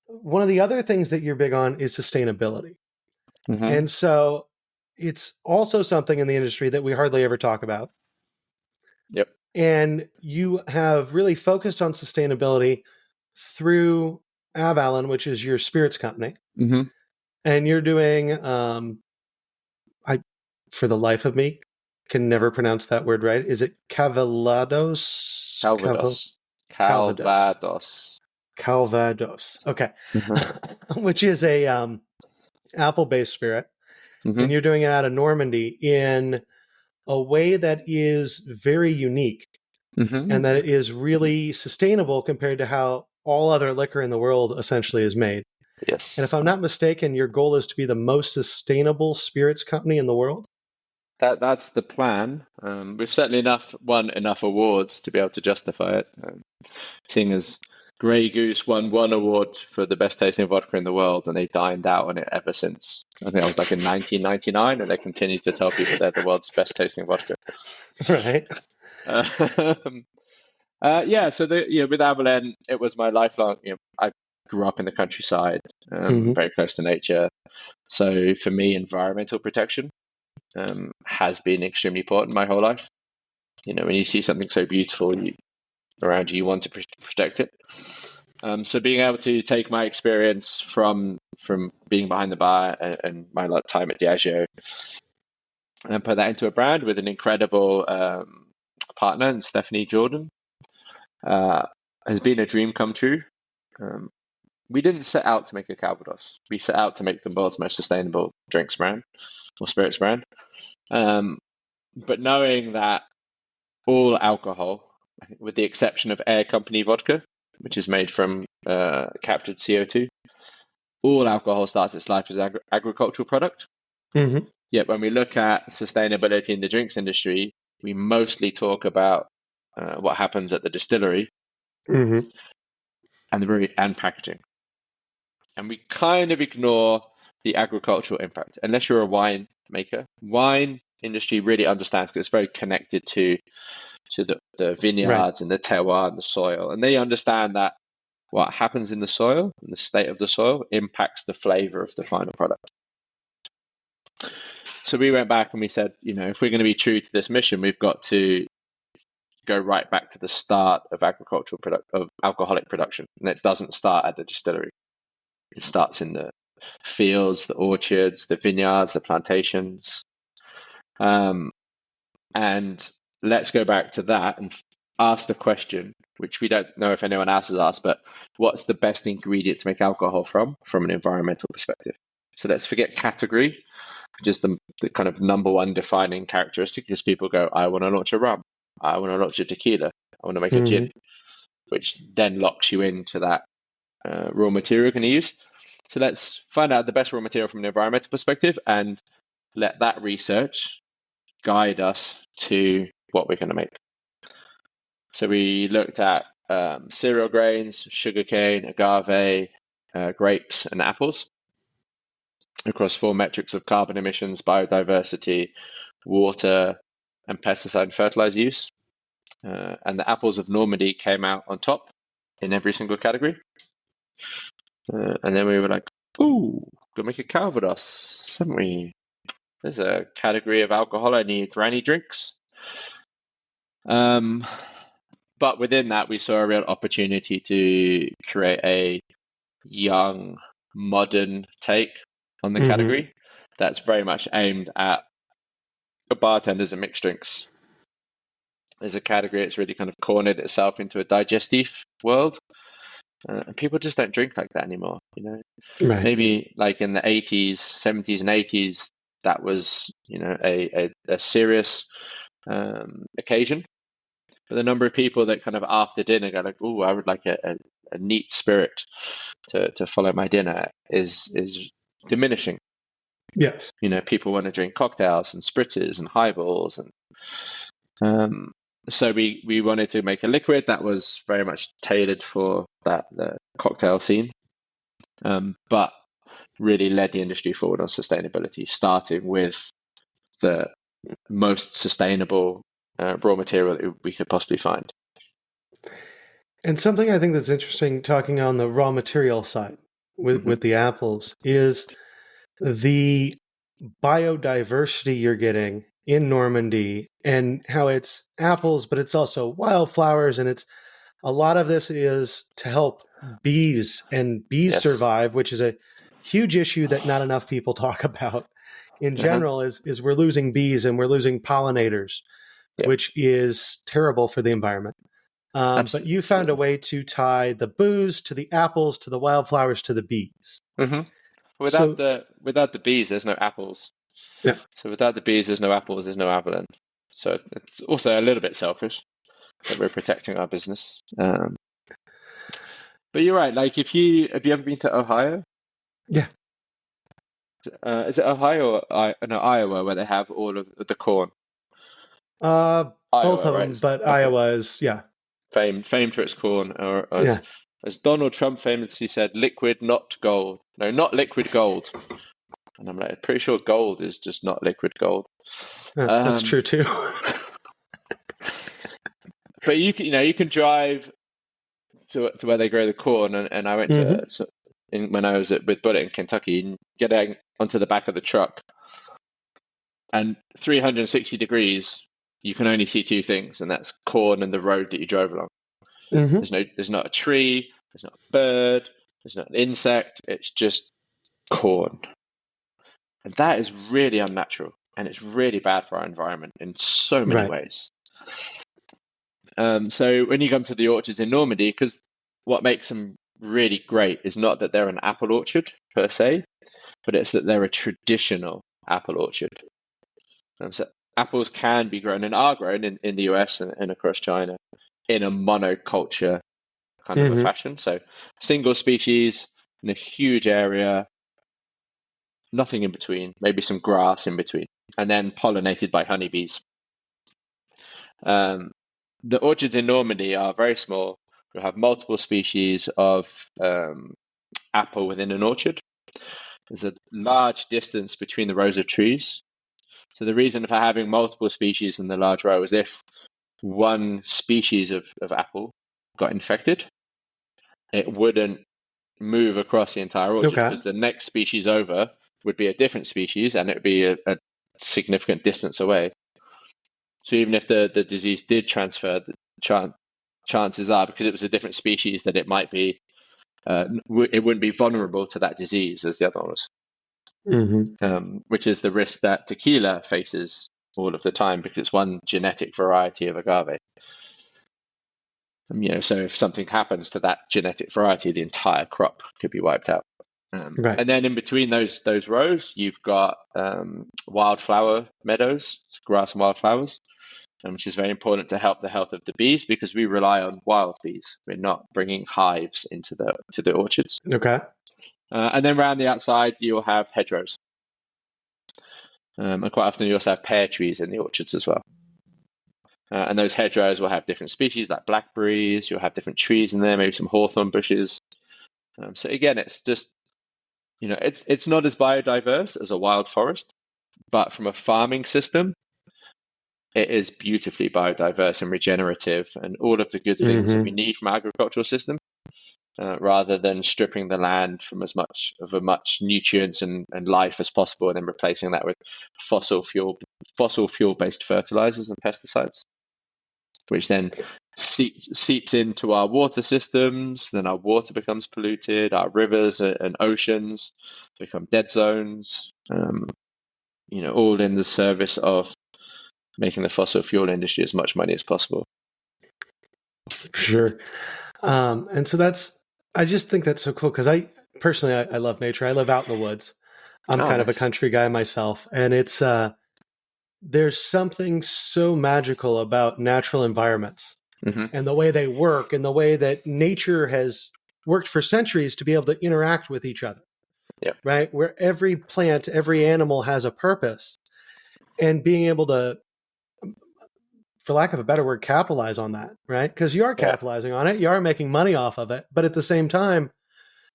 One of the other things that you're big on is sustainability. And so it's also something in the industry that we hardly ever talk about. Yep. And you have really focused on sustainability through Avallen, which is your spirits company. And you're doing, for the life of me, can never pronounce that word right. Is it Calvados? Calvados. Okay. Which is a apple-based spirit. And you're doing it out of Normandy in a way that is very unique and that it is really sustainable compared to how all other liquor in the world essentially is made. Yes. And if I'm not mistaken, your goal is to be the most sustainable spirits company in the world. That's the plan. We've certainly won enough awards to be able to justify it. Seeing as Grey Goose won one award for the best tasting vodka in the world, and they dined out on it ever since. I think that was like in 1999, and they continue to tell people they're the world's best tasting vodka. Right. Yeah. So with Avallen, it was my lifelong. grew up in the countryside, Mm-hmm. very close to nature. So for me, environmental protection has been extremely important my whole life. When you see something so beautiful around you, you want to protect it. So being able to take my experience from being behind the bar and my time at Diageo and put that into a brand with an incredible partner, and Stephanie Jordan, has been a dream come true. We didn't set out to make a Calvados. We set out to make the world's most sustainable drinks brand or spirits brand. But knowing that all alcohol, with the exception of Air Company vodka, which is made from captured CO2, all alcohol starts its life as agricultural product. Mm-hmm. Yet when we look at sustainability in the drinks industry, we mostly talk about what happens at the distillery Mm-hmm. and the brewery and packaging. And we kind of ignore the agricultural impact. Unless you're a wine maker, wine industry really understands, because it's very connected to the vineyards and the terroir and the soil. And they understand that what happens in the soil and the state of the soil impacts the flavor of the final product. So we went back and we said, if we're going to be true to this mission, we've got to go right back to the start of of alcoholic production. And it doesn't start at the distillery. It starts in the fields, the orchards, the vineyards, the plantations. And let's go back to that and ask the question, which we don't know if anyone else has asked, but what's the best ingredient to make alcohol from an environmental perspective? So let's forget category, which is the kind of number one defining characteristic, because people go, I want to launch a rum, I want to launch a tequila, I want to make a gin, which then locks you into that raw material you're going to use. So let's find out the best raw material from an environmental perspective and let that research guide us to what we're going to make. So we looked at cereal grains, sugarcane, agave, grapes, and apples across 4 metrics of carbon emissions, biodiversity, water, and pesticide and fertilizer use. And the apples of Normandy came out on top in every single category. And then we were like, ooh, gonna make a Calvados, haven't we? There's a category of alcohol I need for any drinks. But within that, we saw a real opportunity to create a young, modern take on the category that's very much aimed at bartenders and mixed drinks. As a category, it's really kind of cornered itself into a digestive world. And people just don't drink like that anymore. Right. Maybe like in the 80s, 70s, and 80s, that was a serious occasion. But the number of people that kind of after dinner go like, "Oh, I would like a neat spirit to follow my dinner," is diminishing. Yes. People want to drink cocktails and spritzes and highballs, and so we wanted to make a liquid that was very much tailored for the cocktail scene, but really led the industry forward on sustainability, starting with the most sustainable raw material that we could possibly find. And something I think that's interesting, talking on the raw material side with the apples, is the biodiversity you're getting in Normandy and how it's apples, but it's also wildflowers. And it's a lot of this is to help bees and bees survive, which is a huge issue that not enough people talk about in general is we're losing bees and we're losing pollinators, which is terrible for the environment. But you found a way to tie the booze to the apples, to the wildflowers, to the bees. Without the bees, there's no apples. Yeah. So without the bees, there's no apples, there's no Avallen. So it's also a little bit selfish that we're protecting our business. But you're right. Like, have you ever been to Ohio? Yeah. Is it Ohio or Iowa where they have all of the corn? Both Iowa, of them, right? but okay. Iowa is famed for its corn, or as Donald Trump famously said, liquid, not gold. No, not liquid gold. And I'm like, pretty sure gold is just not liquid gold. That's true too. But you can drive to where they grow the corn, and I went when I was with Bourdain in Kentucky, and getting onto the back of the truck, and 360 degrees, you can only see two things, and that's corn and the road that you drove along. There's not a tree, there's not a bird, there's not an insect. It's just corn, and that is really unnatural, and it's really bad for our environment in so many ways. So when you come to the orchards in Normandy, because what makes them really great is not that they're an apple orchard per se, but it's that they're a traditional apple orchard. So apples can be grown and are grown in the US and across China in a monoculture kind of a fashion. So single species in a huge area, nothing in between, maybe some grass in between, and then pollinated by honeybees. The orchards in Normandy are very small. You'll have multiple species of apple within an orchard. There's a large distance between the rows of trees. So the reason for having multiple species in the large row is if one species of apple got infected, it wouldn't move across the entire orchard because the next species over would be a different species and it would be a significant distance away. So even if the disease did transfer, the chances are, because it was a different species, that it might be, it wouldn't be vulnerable to that disease as the other one was, which is the risk that tequila faces all of the time because it's one genetic variety of agave. So if something happens to that genetic variety, the entire crop could be wiped out. And then in between those rows, you've got wildflower meadows, grass and wildflowers, which is very important to help the health of the bees because we rely on wild bees. We're not bringing hives into the orchards. And then around the outside, you'll have hedgerows. And quite often you also have pear trees in the orchards as well. And those hedgerows will have different species like blackberries. You'll have different trees in there, maybe some hawthorn bushes. So again, it's just, it's not as biodiverse as a wild forest, but from a farming system, it is beautifully biodiverse and regenerative and all of the good things that we need from our agricultural system, rather than stripping the land from as much nutrients and life as possible and then replacing that with fossil fuel-based fertilizers and pesticides, which then seeps into our water systems. Then our water becomes polluted, our rivers and oceans become dead zones, all in the service of making the fossil fuel industry as much money as possible. Sure. And so I just think that's so cool because I love nature. I live out in the woods. I'm kind of a country guy myself. And it's, there's something so magical about natural environments and the way they work and the way that nature has worked for centuries to be able to interact with each other. Right. Where every plant, every animal has a purpose, and being able to, for lack of a better word, capitalize on that, right? Because you are capitalizing on it. You are making money off of it. But at the same time,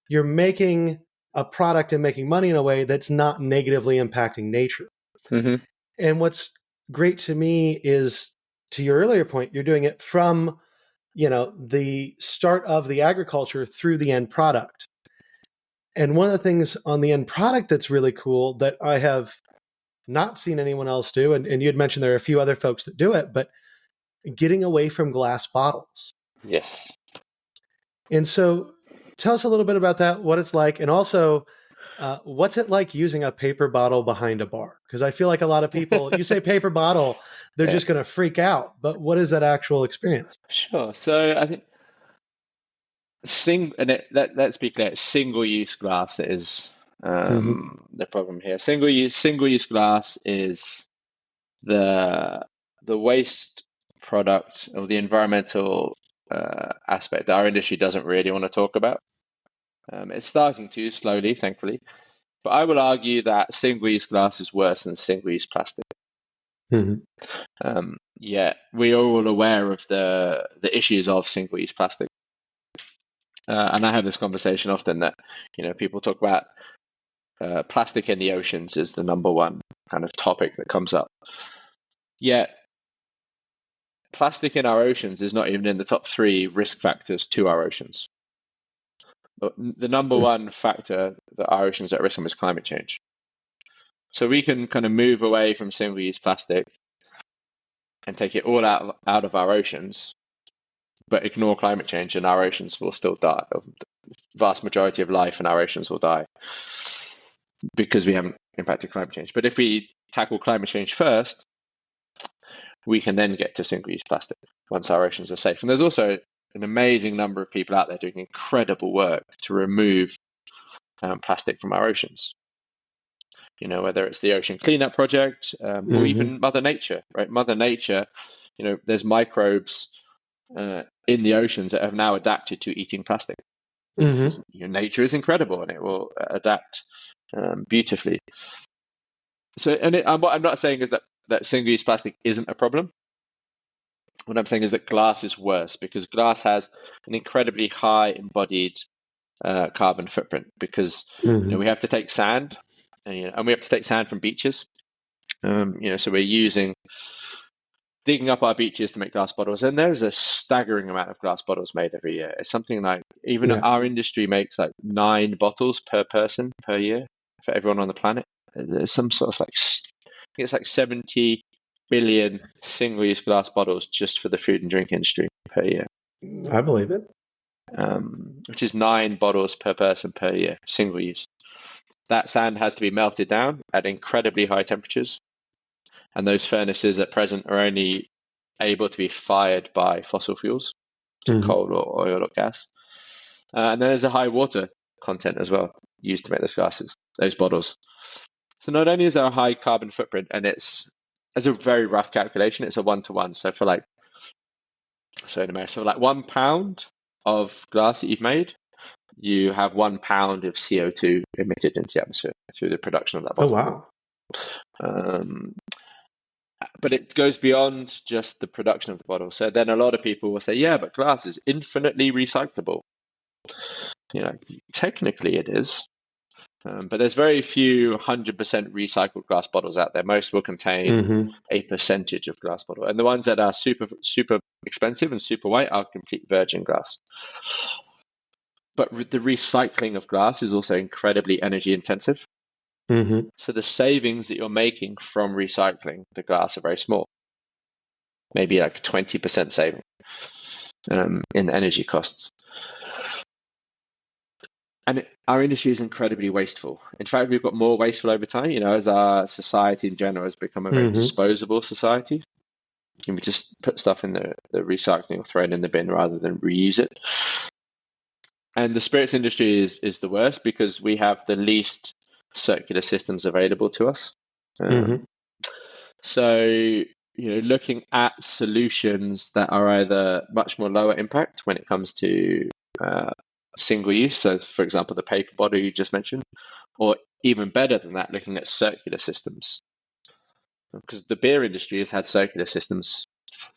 you're making a product and making money in a way that's not negatively impacting nature. And what's great to me is, to your earlier point, you're doing it from, the start of the agriculture through the end product. And one of the things on the end product that's really cool that I have not seen anyone else do, and you had mentioned there are a few other folks that do it, but getting away from glass bottles. Yes. And so tell us a little bit about that, what it's like, and also what's it like using a paper bottle behind a bar? Because I feel like a lot of people, you say paper bottle, they're just going to freak out. But what is that actual experience? Sure. So I think let's be clear, single-use glass is the problem here. Single-use glass is the waste product or the environmental aspect that our industry doesn't really want to talk about. It's starting to slowly, thankfully, but I will argue that single-use glass is worse than single-use plastic. Yeah, we are all aware of the issues of single-use plastic, and I have this conversation often that people talk about plastic in the oceans is the number one kind of topic that comes up. Yet plastic in our oceans is not even in the top 3 risk factors to our oceans. But the number one factor that our oceans are at risk from is climate change. So we can kind of move away from single-use plastic and take it all out of our oceans, but ignore climate change, and our oceans will still die. The vast majority of life in our oceans will die because we haven't impacted climate change. But if we tackle climate change first, we can then get to single-use plastic once our oceans are safe. And there's also an amazing number of people out there doing incredible work to remove plastic from our oceans. You know, whether it's the Ocean Cleanup Project or even Mother Nature, right? Mother Nature, you know, there's microbes in the oceans that have now adapted to eating plastic. You know, nature is incredible and it will adapt beautifully. So, and what I'm not saying is that single-use plastic isn't a problem. What I'm saying is that glass is worse, because glass has an incredibly high embodied carbon footprint, because you know, we have to take sand, and we have to take sand from beaches. You know, so we're digging up our beaches to make glass bottles, and there's a staggering amount of glass bottles made every year. It's something like our industry makes like 9 bottles per person per year for everyone on the planet. There's some sort of like, I think it's like 70 billion single-use glass bottles just for the food and drink industry per year. I believe it. Which is 9 bottles per person per year, single use. That sand has to be melted down at incredibly high temperatures. And those furnaces at present are only able to be fired by fossil fuels, coal or oil or gas. And then there's a high water content as well used to make those bottles. So not only is there a high carbon footprint, and it's, as a very rough calculation, it's a 1-to-1. So for like 1 pound of glass that you've made, you have 1 pound of CO2 emitted into the atmosphere through the production of that bottle. Oh, wow. But it goes beyond just the production of the bottle. So then a lot of people will say, yeah, but glass is infinitely recyclable. You know, technically it is. But there's very few 100% recycled glass bottles out there. Most will contain a percentage of glass bottle. And the ones that are super, super expensive and super white are complete virgin glass. But the recycling of glass is also incredibly energy intensive. So the savings that you're making from recycling the glass are very small. Maybe like 20% saving in energy costs. And our industry is incredibly wasteful. In fact, we've got more wasteful over time, you know, as our society in general has become a very disposable society. And we just put stuff in the recycling or throw it in the bin rather than reuse it. And the spirits industry is the worst, because we have the least circular systems available to us. So, you know, looking at solutions that are either much more lower impact when it comes to single use, so for example the paper bottle you just mentioned, or even better than that, looking at circular systems, because the beer industry has had circular systems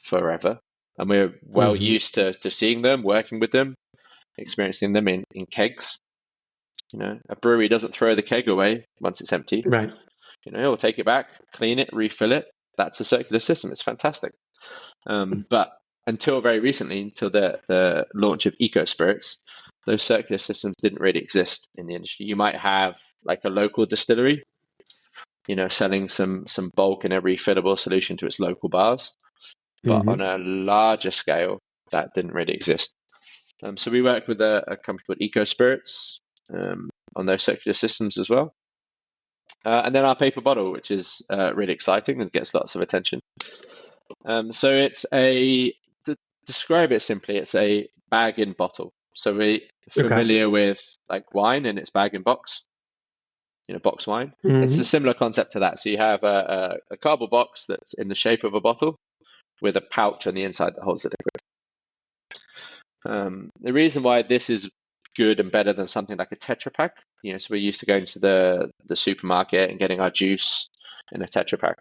forever, and we're well used to seeing them, working with them, experiencing them in kegs. You know, a brewery doesn't throw the keg away once it's empty, right? You know, it'll take it back, clean it, refill it. That's a circular system. It's fantastic. But until very recently, until the launch of eco spirits, those circular systems didn't really exist in the industry. You might have like a local distillery, you know, selling some bulk and a refillable solution to its local bars. But on a larger scale, that didn't really exist. So we work with a company called Eco Spirits on those circular systems as well. And then our paper bottle, which is really exciting and gets lots of attention. So it's to describe it simply, it's a bag in bottle. So we're familiar with like wine and its bag in box, you know, box wine. It's a similar concept to that. So you have a cardboard box that's in the shape of a bottle with a pouch on the inside that holds the liquid. The reason why this is good and better than something like a Tetra Pak, you know, so we're used to going to the supermarket and getting our juice in a Tetra Pak,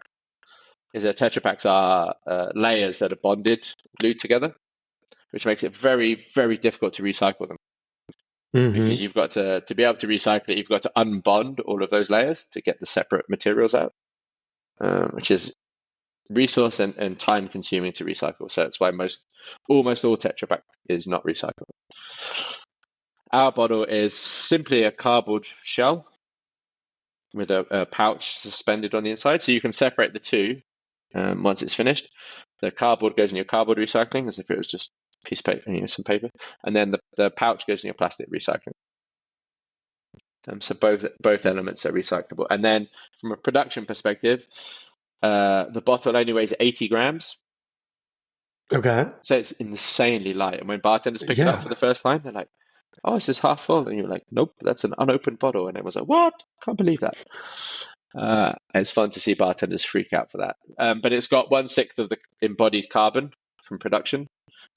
is that Tetra Paks are layers that are glued together, which makes it very, very difficult to recycle them. Because you've got to be able to recycle it, you've got to unbond all of those layers to get the separate materials out, which is resource and time consuming to recycle. So that's why almost all Tetra Pak is not recyclable. Our bottle is simply a cardboard shell with a pouch suspended on the inside. So you can separate the two once it's finished. The cardboard goes in your cardboard recycling as if it was just a piece of paper, some paper. And then the pouch goes in your plastic recycling. So both elements are recyclable. And then from a production perspective, the bottle only weighs 80 grams. Okay. So it's insanely light. And when bartenders pick it up for the first time, they're like, "Oh, this is half full." And you're like, "Nope, that's an unopened bottle." And everyone's like, "What? Can't believe that." It's fun to see bartenders freak out for that. But it's got 1/6 of the embodied carbon from production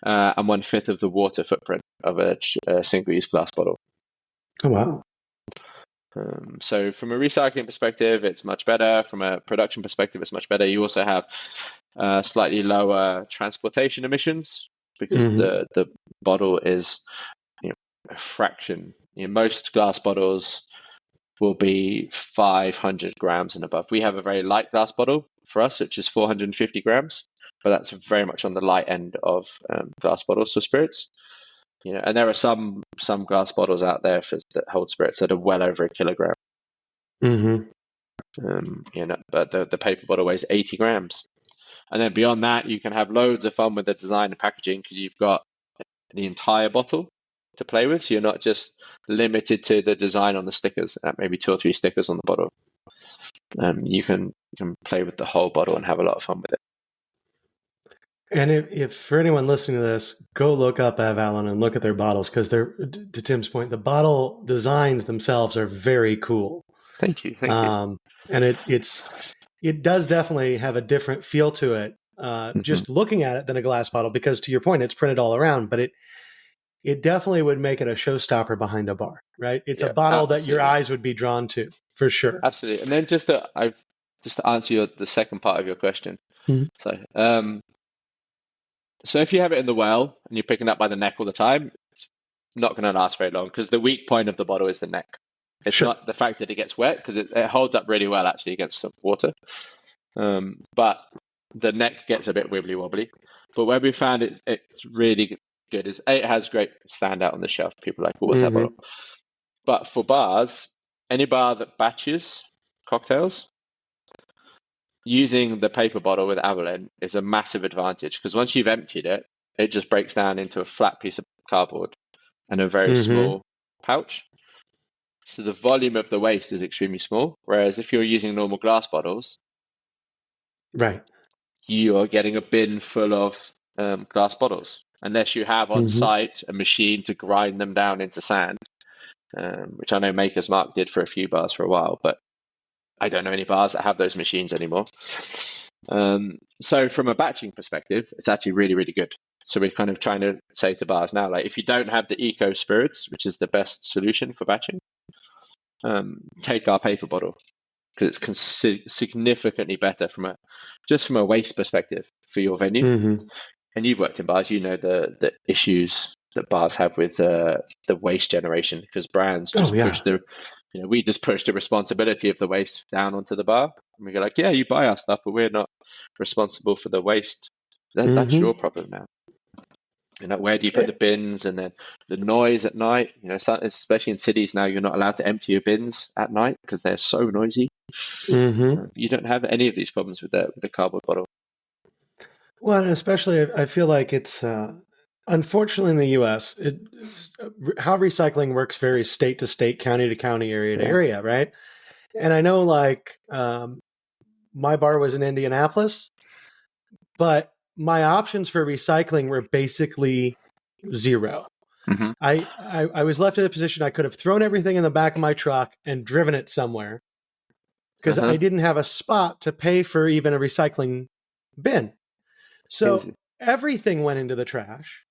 and 1/5 of the water footprint of a single-use glass bottle. Oh, wow. So from a recycling perspective, it's much better. From a production perspective, it's much better. You also have slightly lower transportation emissions because the bottle is a fraction. Most glass bottles will be 500 grams and above. We have a very light glass bottle for us, which is 450 grams, but that's very much on the light end of glass bottles for spirits. And there are some glass bottles out there that hold spirits that are well over a kilogram. But the paper bottle weighs 80 grams. And then beyond that, you can have loads of fun with the design and packaging because you've got the entire bottle to play with. So you're not just limited to the design on the stickers, maybe 2 or 3 stickers on the bottle. You can play with the whole bottle and have a lot of fun with it. And if for anyone listening to this, go look up Avallen and look at their bottles because they're, to Tim's point, the bottle designs themselves are very cool. Thank you. And it does definitely have a different feel to it, just looking at it than a glass bottle. Because to your point, it's printed all around, but it definitely would make it a showstopper behind a bar, right? It's a bottle that your eyes would be drawn to, for sure. Absolutely. And then just to answer the second part of your question. So if you have it in the well and you're picking up by the neck all the time, it's not going to last very long because the weak point of the bottle is the neck. It's not the fact that it gets wet because it holds up really well actually against some water. But the neck gets a bit wibbly wobbly. But where we found it's really good is it has great standout on the shelf. People are like, "Well, what's that bottle?" But for bars, any bar that batches cocktails, using the paper bottle with Avallen is a massive advantage because once you've emptied it, it just breaks down into a flat piece of cardboard and a very small pouch. So the volume of the waste is extremely small. Whereas if you're using normal glass bottles, right, you are getting a bin full of glass bottles, unless you have on site a machine to grind them down into sand, which I know Maker's Mark did for a few bars for a while, but I don't know any bars that have those machines anymore. So from a batching perspective, it's actually really, really good. So we're kind of trying to say to bars now, like if you don't have the eco spirits, which is the best solution for batching, take our paper bottle because it's significantly better from a waste perspective for your venue. And you've worked in bars, the issues that bars have with the waste generation because brands just push we just push the responsibility of the waste down onto the bar. And we go like, "Yeah, you buy our stuff, but we're not responsible for the waste. That's your problem now." Where do you put the bins? And then the noise at night, especially in cities now, you're not allowed to empty your bins at night because they're so noisy. You don't have any of these problems with the cardboard bottle. Well, and especially I feel like it's, unfortunately in the U.S., how recycling works varies state to state, county to county, area to area, right? And I know my bar was in Indianapolis, but my options for recycling were basically zero. I was left in a position I could have thrown everything in the back of my truck and driven it somewhere because I didn't have a spot to pay for even a recycling bin. So everything went into the trash,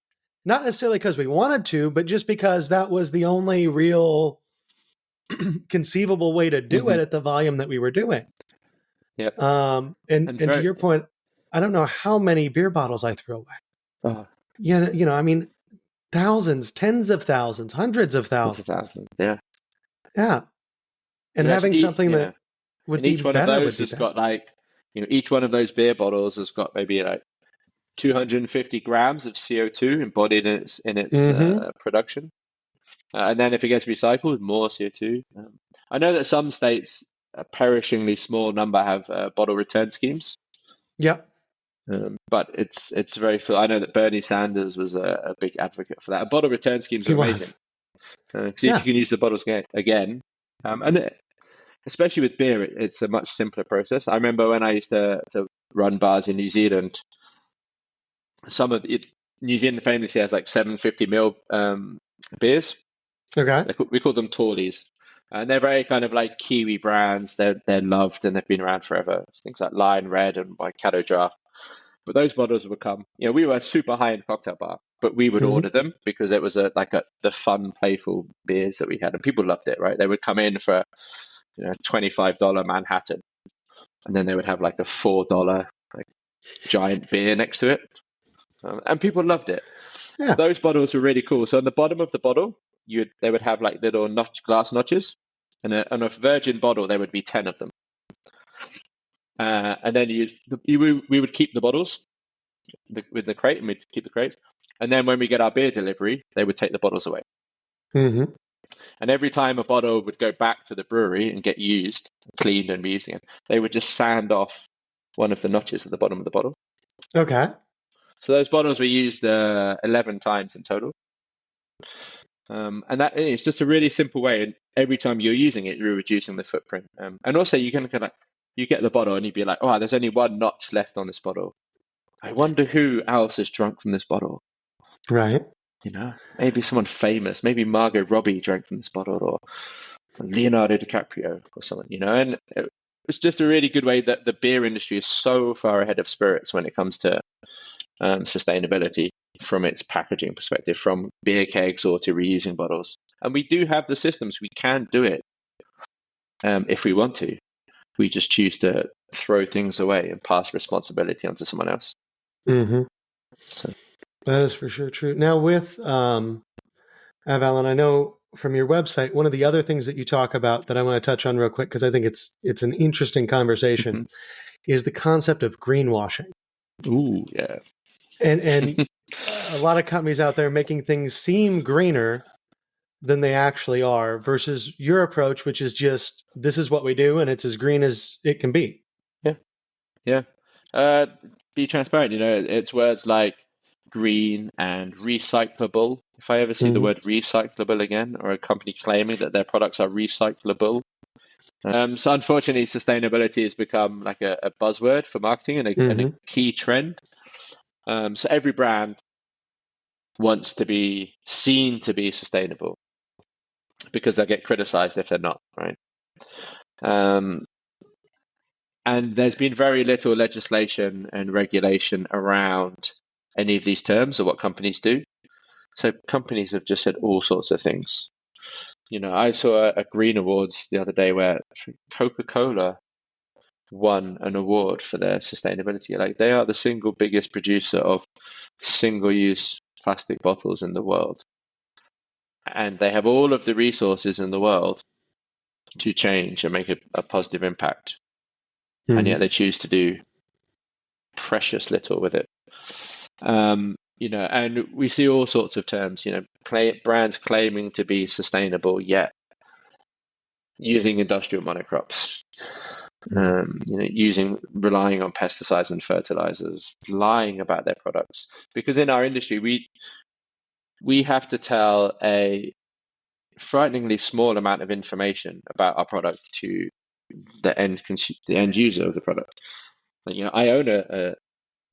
not necessarily because we wanted to, but just because that was the only real conceivable way to do it at the volume that we were doing. Yep. And to your point, I don't know how many beer bottles I threw away. I mean, thousands, tens of thousands, hundreds of thousands. Yeah. And having something that would be each one better of those has got like each one of those beer bottles has got maybe like 250 grams of CO2 embodied in its production. And then if it gets recycled, more CO2. I know that some states, a perishingly small number, have bottle return schemes. Yep. But it's very full. I know that Bernie Sanders was a big advocate for that. And bottle return schemes are amazing. Because if you can use the bottles again, and especially with beer, it's a much simpler process. I remember when I used to run bars in New Zealand, New Zealand famously has like 750ml beers. Okay. We call them Tallies. And they're very kind of like Kiwi brands. They're loved and they've been around forever. It's things like Lion Red and Waikato Draft. But those bottles would come. We were a super high-end cocktail bar, but we would order them because it was the fun, playful beers that we had, and people loved it. Right? They would come in for $25 Manhattan, and then they would have like a $4 giant beer next to it, and people loved it. Yeah. Those bottles were really cool. So on the bottom of the bottle, they would have like little glass notches, and on a virgin bottle there would be 10 of them. And then we would keep the bottles with the crate, and we'd keep the crates. And then when we get our beer delivery, they would take the bottles away. Mm-hmm. And every time a bottle would go back to the brewery and get used, cleaned and reused again, they would just sand off one of the notches at the bottom of the bottle. Okay. So those bottles were used 11 times in total. And that is just a really simple way. And every time you're using it, you're reducing the footprint. And also you can you get the bottle and you'd be like, oh, there's only one notch left on this bottle. I wonder who else has drunk from this bottle. Right. Maybe someone famous. Maybe Margot Robbie drank from this bottle, or Leonardo DiCaprio or someone, And it's just a really good way that the beer industry is so far ahead of spirits when it comes to sustainability from its packaging perspective, from beer kegs or to reusing bottles. And we do have the systems. We can do it if we want to. We just choose to throw things away and pass responsibility onto someone else. Mm-hmm. So. That is for sure true. Now with Avallen, I know from your website, one of the other things that you talk about that I want to touch on real quick, because I think it's an interesting conversation, is the concept of greenwashing. Ooh, yeah. And a lot of companies out there making things seem greener than they actually are, versus your approach, which is just, this is what we do and it's as green as it can be. Yeah. Be transparent. It's words like green and recyclable. If I ever see the word recyclable again, or a company claiming that their products are recyclable. So unfortunately, sustainability has become like a buzzword for marketing and a key trend. So every brand wants to be seen to be sustainable because they'll get criticized if they're not, right? And there's been very little legislation and regulation around any of these terms or what companies do. So companies have just said all sorts of things. I saw a Green Awards the other day where Coca-Cola won an award for their sustainability. Like, they are the single biggest producer of single-use plastic bottles in the world. And they have all of the resources in the world to change and make a positive impact. And yet they choose to do precious little with it. And we see all sorts of terms, brands claiming to be sustainable, yet using industrial monocrops, relying on pesticides and fertilizers, lying about their products. Because in our industry, we have to tell a frighteningly small amount of information about our product to the end user of the product. I own a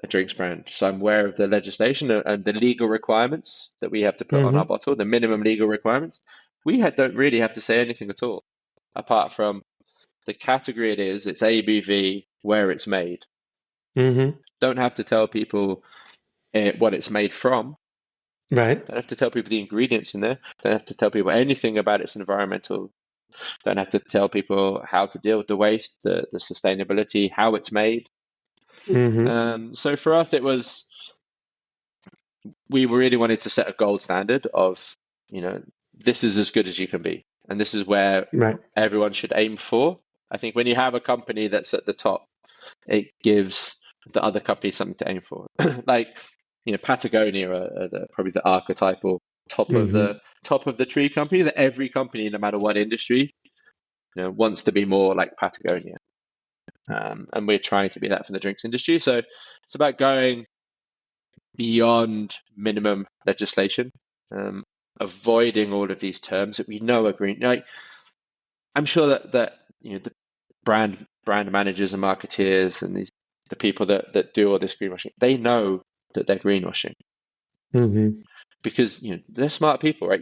drinks brand, so I'm aware of the legislation and the legal requirements that we have to put on our bottle, the minimum legal requirements. We don't really have to say anything at all, apart from the category it's ABV, where it's made. Don't have to tell people what it's made from. Right. Don't have to tell people the ingredients in there. Don't have to tell people anything about its environmental. Don't have to tell people how to deal with the waste, the sustainability, how it's made. So for us, we really wanted to set a gold standard of, this is as good as you can be. And this is where everyone should aim for. I think when you have a company that's at the top, it gives the other companies something to aim for. Like, Patagonia are probably the archetypal top of the tree company that every company, no matter what industry, wants to be more like Patagonia. And we're trying to be that for the drinks industry. So it's about going beyond minimum legislation, avoiding all of these terms that we know are green. Like, I'm sure that the brand managers and marketeers and the people that do all this greenwashing, they know that they're greenwashing. Because they're smart people, right?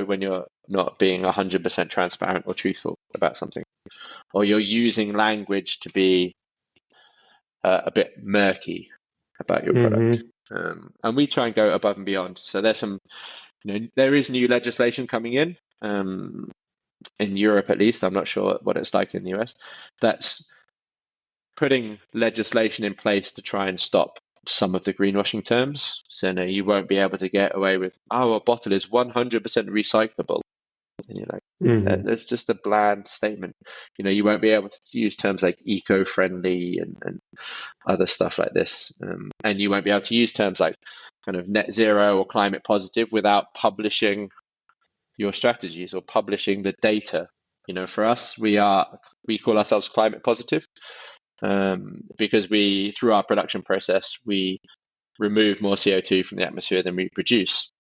When you're not being 100% transparent or truthful about something, or you're using language to be a bit murky about your product. And we try and go above and beyond. So there's there is new legislation coming in Europe at least. I'm not sure what it's like in the US. That's putting legislation in place to try and stop some of the greenwashing terms. So no, you won't be able to get away with, a bottle is 100% recyclable. And you're like, that's just a bland statement. You won't be able to use terms like eco-friendly and other stuff like this. And you won't be able to use terms like kind of net zero or climate positive without publishing your strategies or publishing the data. For us, we call ourselves climate positive because through our production process, we remove more CO2 from the atmosphere than we produce.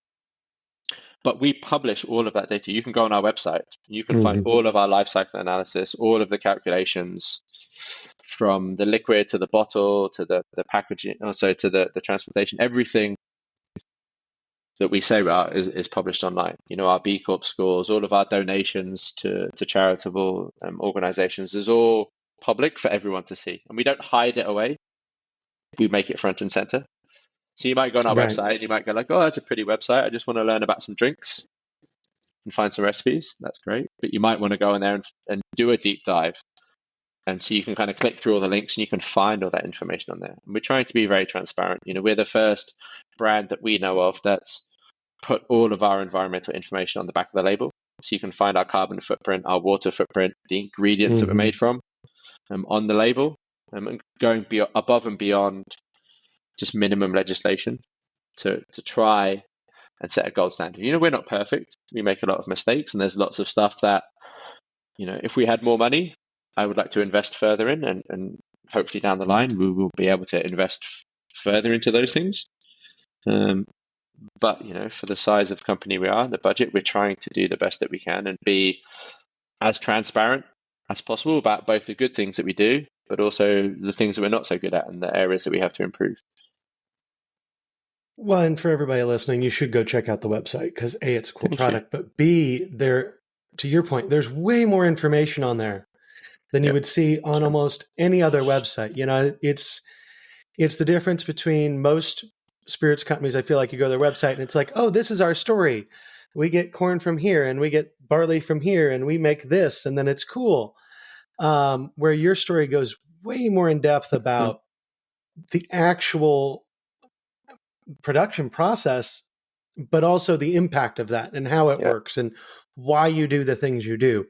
But we publish all of that data. You can go on our website. You can find all of our life cycle analysis, all of the calculations from the liquid to the bottle to the packaging, also to the transportation. Everything that we say about is published online. Our B Corp scores, all of our donations to charitable organizations is all public for everyone to see. And we don't hide it away. We make it front and center. So you might go on our website and you might go like, oh, that's a pretty website. I just want to learn about some drinks and find some recipes. That's great. But you might want to go in there and do a deep dive. And so you can kind of click through all the links and you can find all that information on there. And we're trying to be very transparent. We're the first brand that we know of that's put all of our environmental information on the back of the label. So you can find our carbon footprint, our water footprint, the ingredients that we're made from on the label, and going above and beyond just minimum legislation to try and set a gold standard. We're not perfect. We make a lot of mistakes, and there's lots of stuff that, if we had more money, I would like to invest further in, and hopefully down the line, we will be able to invest further into those things. But, for the size of company we are, the budget, we're trying to do the best that we can and be as transparent as possible about both the good things that we do, but also the things that we're not so good at and the areas that we have to improve. Well, and for everybody listening, you should go check out the website because A, it's a cool product, but B, to your point, there's way more information on there than you would see on almost any other website. It's the difference between most spirits companies. I feel like you go to their website and it's like, oh, this is our story. We get corn from here and we get barley from here and we make this, and then it's cool. Where your story goes way more in depth about the actual production process, but also the impact of that and how it works and why you do the things you do.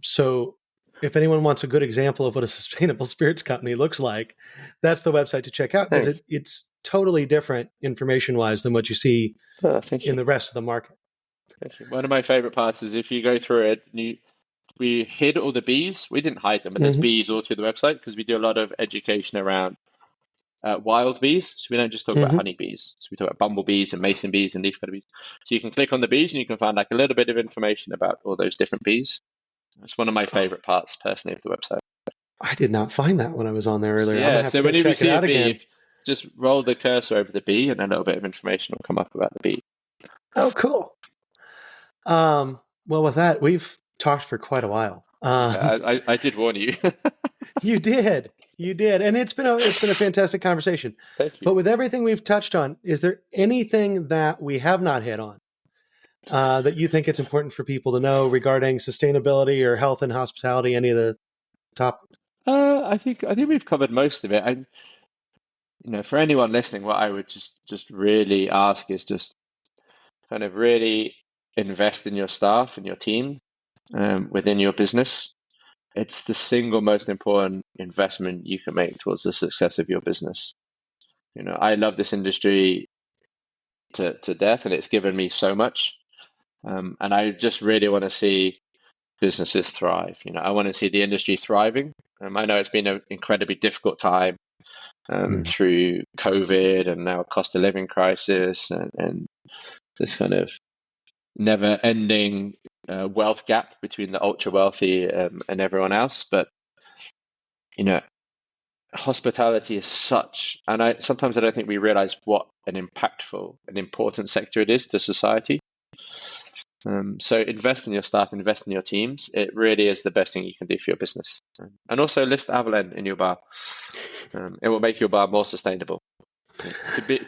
So if anyone wants a good example of what a sustainable spirits company looks like, that's the website to check out, because it's totally different information-wise than what you see in the rest of the market. One of my favorite parts is if you go through it, we hid all the bees. We didn't hide them, but there's bees all through the website because we do a lot of education around wild bees. So we don't just talk about honeybees. So we talk about bumblebees and mason bees and leafcutter bees. So you can click on the bees and you can find like a little bit of information about all those different bees. It's one of my favorite parts personally of the website. I did not find that when I was on there earlier. Yeah, so when you see a bee, just roll the cursor over the bee and a little bit of information will come up about the bee. Oh, cool. Well, with that, we've talked for quite a while. I did warn you. You did. And it's been a fantastic conversation. Thank you. But with everything we've touched on, is there anything that we have not hit on that you think it's important for people to know regarding sustainability or health and hospitality, any of the topics? I think we've covered most of it. For anyone listening, what I would just really ask is just kind of really invest in your staff and your team within your business. it's the single most important investment you can make towards the success of your business. I love this industry to death, and it's given me so much. And I just really want to see businesses thrive. I want to see the industry thriving. I know it's been an incredibly difficult time through COVID and now cost of living crisis and this kind of never-ending wealth gap between the ultra wealthy and everyone else. But hospitality is such, and sometimes I don't think we realize what an impactful and important sector it is to society. So invest in your staff, invest in your teams. It really is the best thing you can do for your business. And also list Avallen in your bar. It will make your bar more sustainable.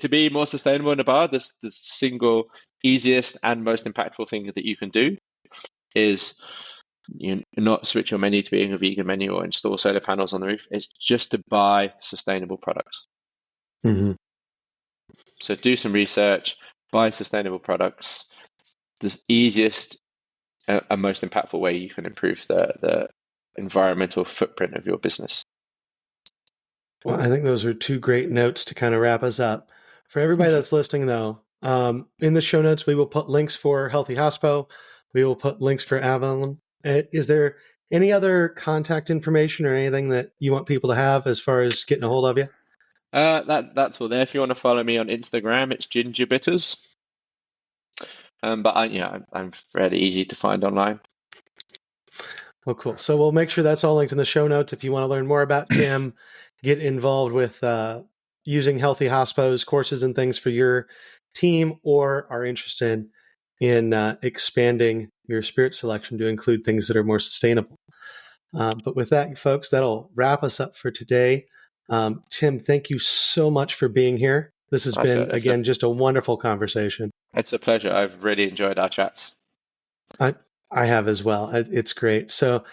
To be more sustainable in a bar, the single easiest and most impactful thing that you can do is not switch your menu to being a vegan menu or install solar panels on the roof. It's just to buy sustainable products. Mm-hmm. So do some research, buy sustainable products. The easiest and most impactful way you can improve the environmental footprint of your business. Well, I think those are two great notes to kind of wrap us up. For everybody that's listening, though, in the show notes, we will put links for Healthy Hospo. We will put links for Avallen. Is there any other contact information or anything that you want people to have as far as getting a hold of you? That's all there. If you want to follow me on Instagram, it's Ginger Bitters. But I'm fairly easy to find online. Well, cool. So we'll make sure that's all linked in the show notes. If you want to learn more about Tim, get involved with using Healthy Hospos, courses and things for your team, or are interested in expanding your spirit selection to include things that are more sustainable. But with that, folks, that'll wrap us up for today. Tim, thank you so much for being here. This has been, again, just a wonderful conversation. It's a pleasure. I've really enjoyed our chats. I have as well. It's great. So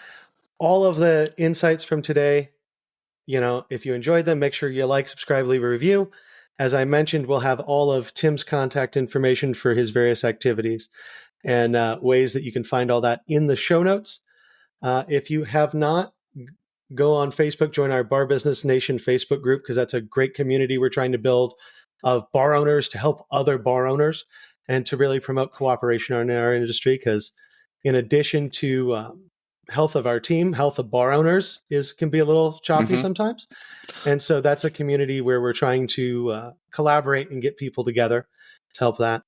all of the insights from today, if you enjoyed them, make sure you like, subscribe, leave a review. As I mentioned, we'll have all of Tim's contact information for his various activities and ways that you can find all that in the show notes. If you have not, go on Facebook, join our Bar Business Nation Facebook group, because that's a great community we're trying to build of bar owners to help other bar owners and to really promote cooperation in our industry. Because in addition to health of our team, health of bar owners can be a little choppy sometimes. And so that's a community where we're trying to collaborate and get people together to help that.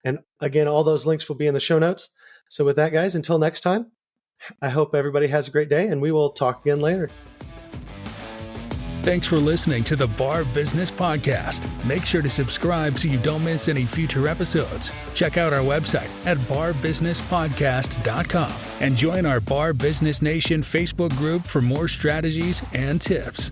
And again, all those links will be in the show notes. So with that, guys, until next time, I hope everybody has a great day, and we will talk again later. Thanks for listening to the Bar Business Podcast. Make sure to subscribe so you don't miss any future episodes. Check out our website at barbusinesspodcast.com and join our Bar Business Nation Facebook group for more strategies and tips.